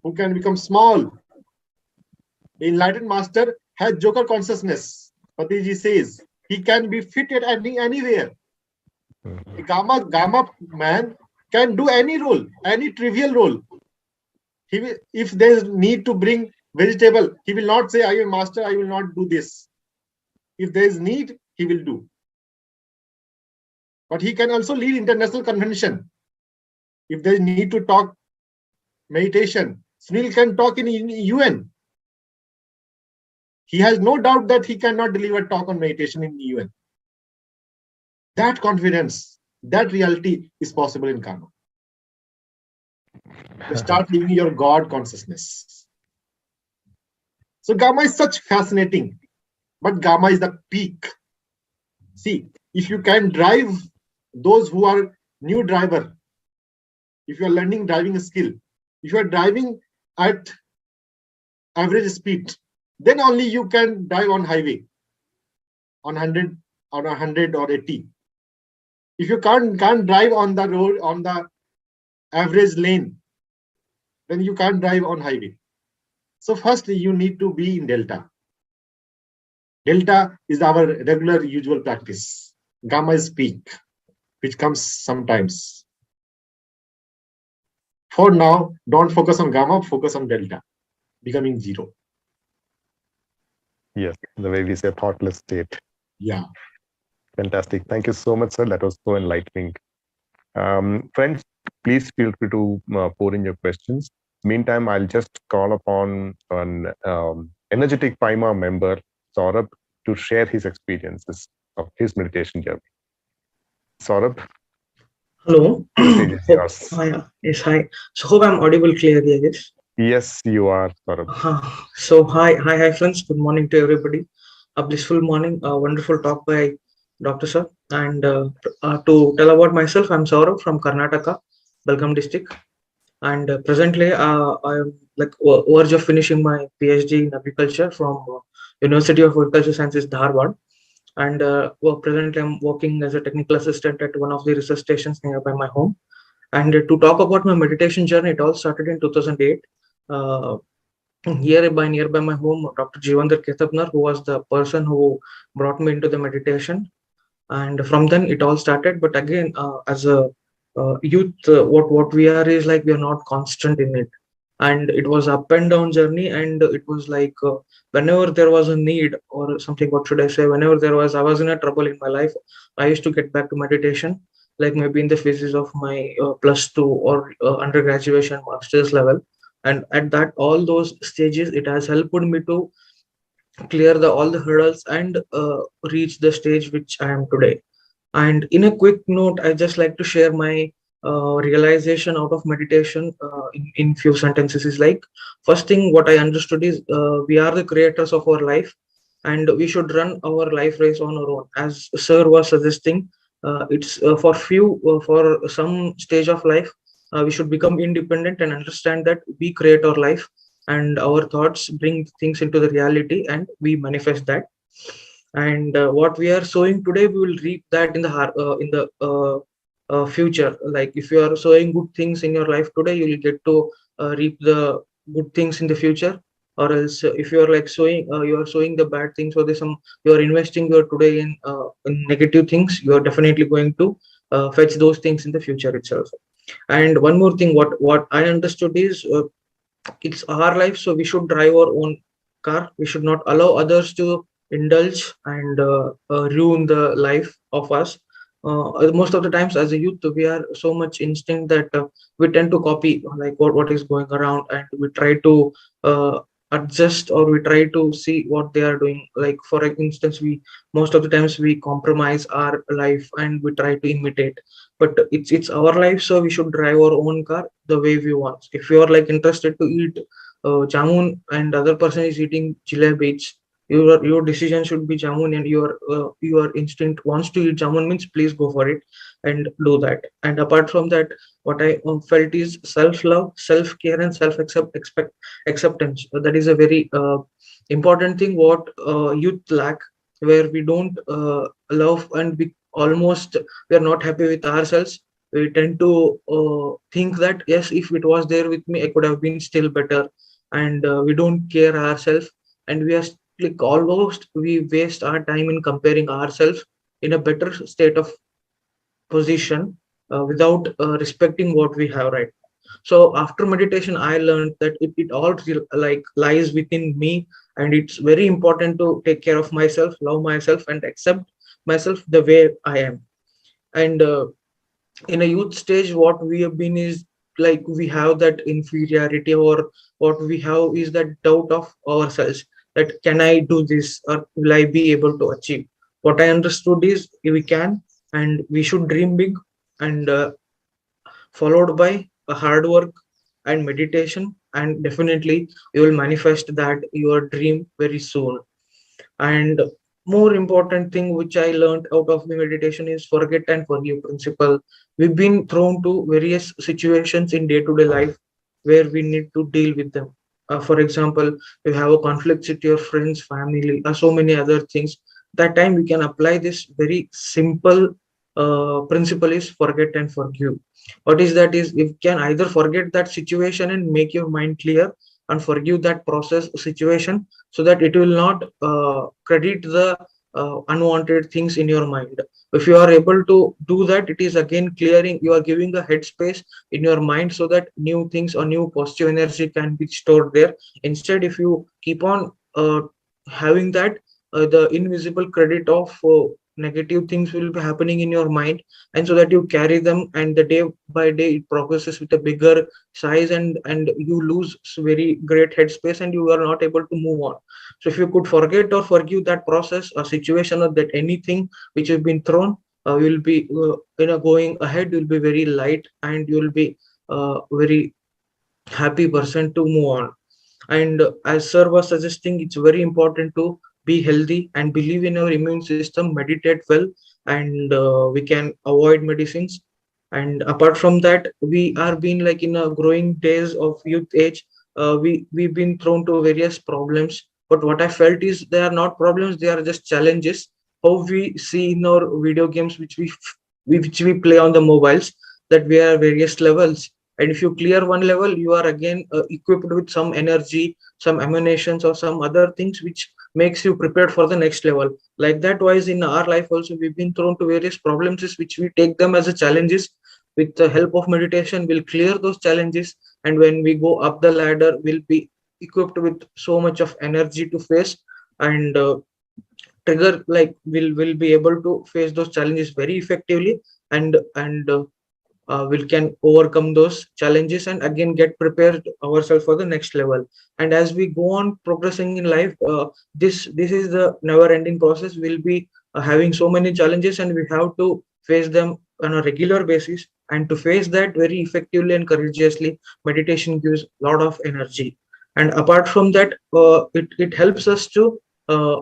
who can become small. The enlightened master has Joker consciousness. Patiji says he can be fitted anywhere. A Gamma man can do any role, any trivial role. If there is need to bring vegetable, he will not say, I am master, I will not do this. If there is need, he will do. But he can also lead international convention. If there is need to talk meditation, Sunil can talk in UN. He has no doubt that he cannot deliver talk on meditation in UN. That confidence, that reality is possible in karma. You start living your God consciousness. So Gamma is such fascinating, but Gamma is the peak. See, if you can drive those who are new driver, if you are learning driving skill, if you are driving at average speed, then only you can drive on highway on 100 or 80. If you can't drive on the road on the average lane, then you can't drive on highway. So first you need to be in delta. Delta is our regular usual practice. Gamma is peak, which comes sometimes. For now, don't focus on gamma, focus on delta, becoming zero. Yes, the way we say thoughtless state. Yeah. Fantastic. Thank you so much, sir. That was so enlightening. Friends, please feel free to pour in your questions. Meantime, I'll just call upon an energetic Paima member, Saurabh, to share his experiences of his meditation journey. Saurabh, Hello. the stage is yours. Yeah. Yes, hi. So hope I'm audible clearly, I guess. Yes, you are, Saurabh. So hi, friends. Good morning to everybody. A blissful morning. A wonderful talk by Dr. Sir. And to tell about myself, I'm Saurabh from Karnataka, Belgaum district. And presently, I am like verge of finishing my PhD in agriculture from University of Agricultural Sciences, Dharwad. And presently, I'm working as a technical assistant at one of the research stations nearby my home. And to talk about my meditation journey, it all started in 2008. Nearby my home, Dr. Jivandar Ketabnar, who was the person who brought me into the meditation. And from then it all started. But again, as a youth, what we are is like we are not constant in it. And it was up and down journey. And it was like whenever there was a need or something, what should I say? Whenever I was in a trouble in my life, I used to get back to meditation, like maybe in the phases of my +2 or undergraduation, master's level. And at that all those stages, it has helped me to clear all the hurdles and reach the stage which I am today. And in a quick note, I just like to share my realization out of meditation in few sentences. Is like, first thing what I understood is we are the creators of our life, and we should run our life race on our own. As Sir was suggesting, it's for some stage of life, we should become independent and understand that we create our life, and our thoughts bring things into the reality, and we manifest that. And what we are sowing today, we will reap that in the future. Like if you are sowing good things in your life today, you will get to reap the good things in the future. Or else, if you are like you are sowing the bad things, or you are investing your today in negative things, you are definitely going to fetch those things in the future itself. And one more thing, what I understood is it's our life, so we should drive our own car. We should not allow others to indulge and ruin the life of us. Most of the times as a youth, we are so much instinct that we tend to copy like what is going around, and we try to adjust, or we try to see what they are doing. Like for instance, we most of the times we compromise our life and we try to imitate. But it's our life, so we should drive our own car the way we want. If you are like interested to eat jamun and other person is eating jalebis, your decision should be jamun, and your instinct wants to eat jamun, means please go for it and do that. And apart from that, what I felt is self-love, self-care, and acceptance. That is a very important thing what youth lack, where we don't love, and we are not happy with ourselves. We tend to think that yes, if it was there with me, I could have been still better. And we don't care ourselves, and we are like almost we waste our time in comparing ourselves in a better state of position without respecting what we have right. So after meditation, I learned that it all like lies within me, and it's very important to take care of myself, love myself, and accept myself the way I am. And in a youth stage, what we have been is like we have that inferiority, or what we have is that doubt of ourselves, that can I do this, or will I be able to achieve. What I understood is we can, and we should dream big, and followed by a hard work and meditation, and definitely you will manifest that your dream very soon. And more important thing which I learned out of the meditation is forget and forgive principle. We've been thrown to various situations in day-to-day life where we need to deal with them. For example, you have a conflict with your friends, family, or so many other things. That time we can apply this very simple principle is forget and forgive. What is that is, you can either forget that situation and make your mind clear and forgive that process situation, so that it will not credit the unwanted things in your mind. If you are able to do that, it is again clearing, you are giving a headspace in your mind so that new things or new positive energy can be stored there. Instead, if you keep on having that, the invisible credit of negative things will be happening in your mind, and so that you carry them, and the day by day it progresses with a bigger size, and you lose very great headspace, and you are not able to move on. So if you could forget or forgive that process or situation, or that anything which has been thrown, you will be going ahead, you will be very light, and you will be very happy person to move on. And as sir was suggesting, it's very important to be healthy and believe in our immune system, meditate well, and we can avoid medicines. And apart from that, we are being like in a growing days of youth age, we've been thrown to various problems, but what I felt is they are not problems, they are just challenges. How we see in our video games which we play on the mobiles, that we are various levels, and if you clear one level, you are again equipped with some energy, some emanations, or some other things which makes you prepared for the next level. Like that wise, in our life also, we've been thrown to various problems which we take them as a challenges. With the help of meditation, we'll clear those challenges, and when we go up the ladder, we'll be equipped with so much of energy to face, and trigger, like will be able to face those challenges very effectively, and we can overcome those challenges and again get prepared ourselves for the next level. And as we go on progressing in life, this is the never ending process. We'll be having so many challenges, and we have to face them on a regular basis, and to face that very effectively and courageously, meditation gives a lot of energy. And apart from that, it helps us to uh,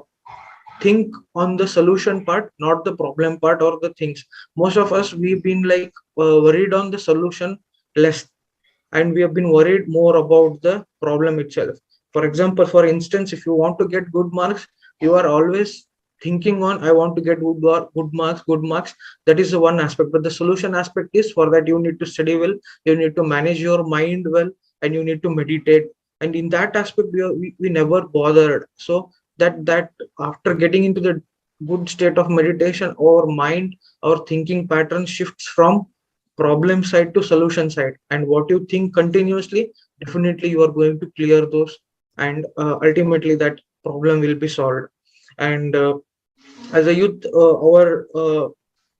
think on the solution part, not the problem part or the things. Most of us, we've been like worried on the solution less, and we have been worried more about the problem itself. For example, for instance, if you want to get good marks, you are always thinking on, I want to get good marks, good marks. That is the one aspect. But the solution aspect is, for that you need to study well, you need to manage your mind well, and you need to meditate. And in that aspect, we never bothered. So that after getting into the good state of meditation, our mind, our thinking pattern shifts from problem side to solution side, and what you think continuously, definitely you are going to clear those, and ultimately that problem will be solved. And as a youth, our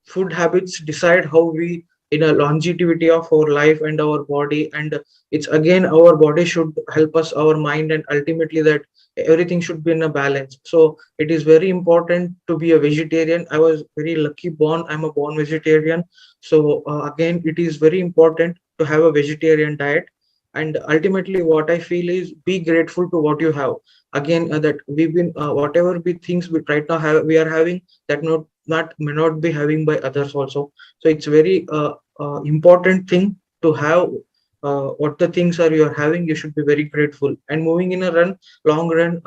food habits decide how we in a longevity of our life and our body, and it's again our body should help us, our mind, and ultimately that everything should be in a balance. So it is very important to be a vegetarian. I was very lucky born, I'm a born vegetarian. So again, it is very important to have a vegetarian diet. And ultimately what I feel is, be grateful to what you have. Again, that we've been whatever be things we right now have, we are having, that not may not be having by others also. So it's very important thing to have what the things are you are having, you should be very grateful. And moving in a long run,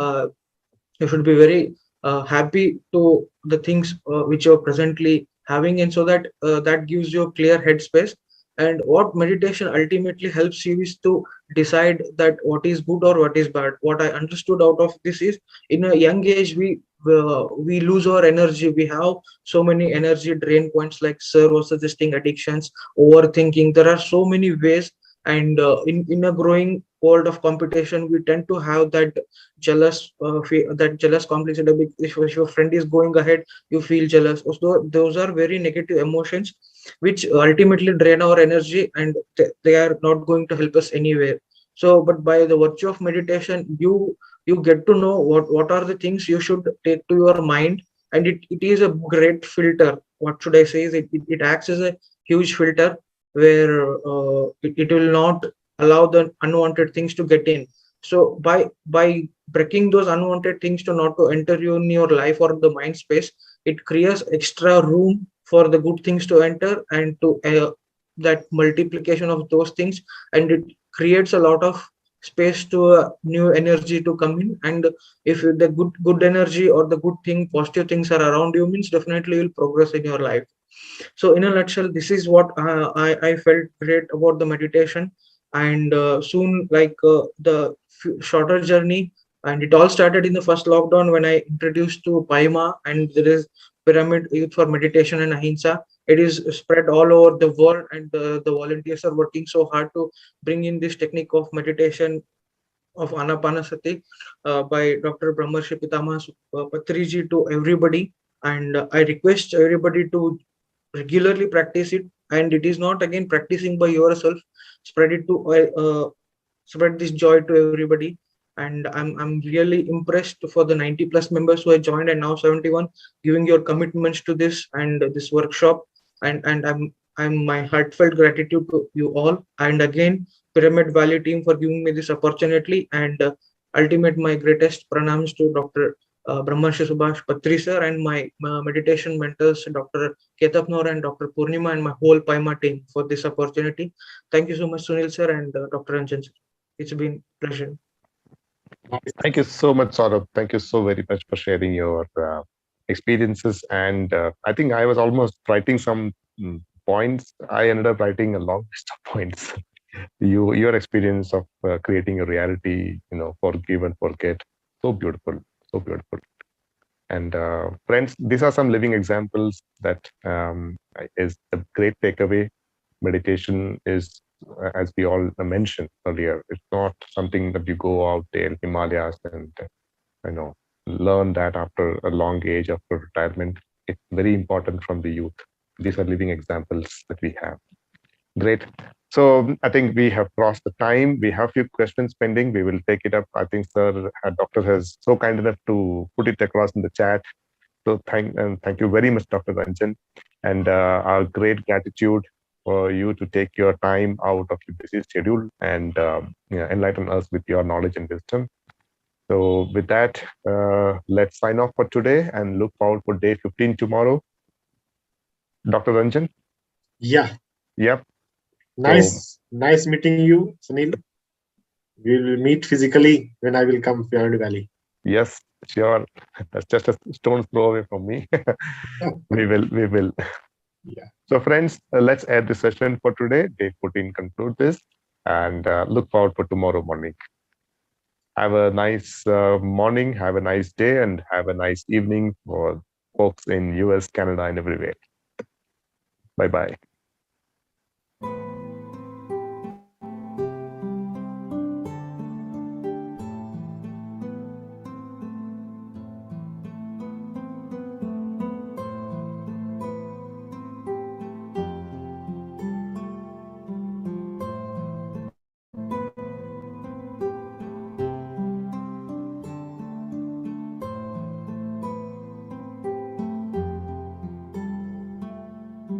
you should be very happy to the things which you're presently having, and so that that gives you a clear headspace. And what meditation ultimately helps you is to decide that what is good or what is bad. What I understood out of this is, in a young age, we lose our energy. We have so many energy drain points, like sir was suggesting, addictions, overthinking. There are so many ways, and in a growing world of competition, we tend to have that that jealous complexity. If your friend is going ahead, you feel jealous. So those are very negative emotions, which ultimately drain our energy, and they are not going to help us anywhere. So but by the virtue of meditation, you get to know what are the things you should take to your mind, and it is a great filter. What should I say is it acts as a huge filter where it will not allow the unwanted things to get in. So by breaking those unwanted things to not to enter you in your life or the mind space, it creates extra room for the good things to enter, and to that multiplication of those things, and it creates a lot of space to new energy to come in. And if the good energy or the good thing, positive things are around you, means definitely you'll progress in your life. So in a nutshell, this is what I felt great about the meditation. And soon, like the shorter journey, and it all started in the first lockdown when I introduced to Paima, and there is Pyramid Youth for Meditation and Ahimsa. It is spread all over the world, and the volunteers are working so hard to bring in this technique of meditation of Anapanasati by Dr. Brahmarshi Pitama Patriji to everybody. And I request everybody to regularly practice it. And it is not again practicing by yourself. Spread it to spread this joy to everybody. And I'm really impressed for the 90 plus members who have joined, and now 71 giving your commitments to this and this workshop. And I'm my heartfelt gratitude to you all. And again, Pyramid Valley team for giving me this opportunity. And ultimate my greatest pranams to Dr. Brahmarshi Subhash Patri sir, and my meditation mentors Dr. Ketapnor and Dr. Purnima, and my whole Paima team for this opportunity. Thank you so much, Sunil sir and Dr. Ranjan sir. It's been pleasure. Thank you so much, Saurabh. Thank you so very much for sharing your experiences. And I think I was almost writing some points. I ended up writing a long list of points. Your experience of creating a reality, forgive and forget, so beautiful, so beautiful. And friends, these are some living examples that is a great takeaway. Meditation is, as we all mentioned earlier, it's not something that you go out there in Himalayas and learn that after a long age, after retirement. It's very important from the youth. These are living examples that we have. Great. So I think we have crossed the time. We have a few questions pending. We will take it up. I think Sir Doctor has so kind enough to put it across in the chat. So thank you very much, Dr. Ranjan, and our great gratitude for you to take your time out of your busy schedule and enlighten us with your knowledge and wisdom. So with that, let's sign off for today and look forward for day 15 tomorrow. Dr. Ranjan? Yeah. Yep. Nice meeting you, Sunil. We will meet physically when I will come to Pyramid Valley. Yes, sure. That's just a stone's throw away from me. We will. Yeah. So friends, let's end the session for today. Day 14 conclude this, and look forward for tomorrow morning. Have a nice morning, have a nice day, and have a nice evening for folks in US, Canada, and everywhere. Bye-bye.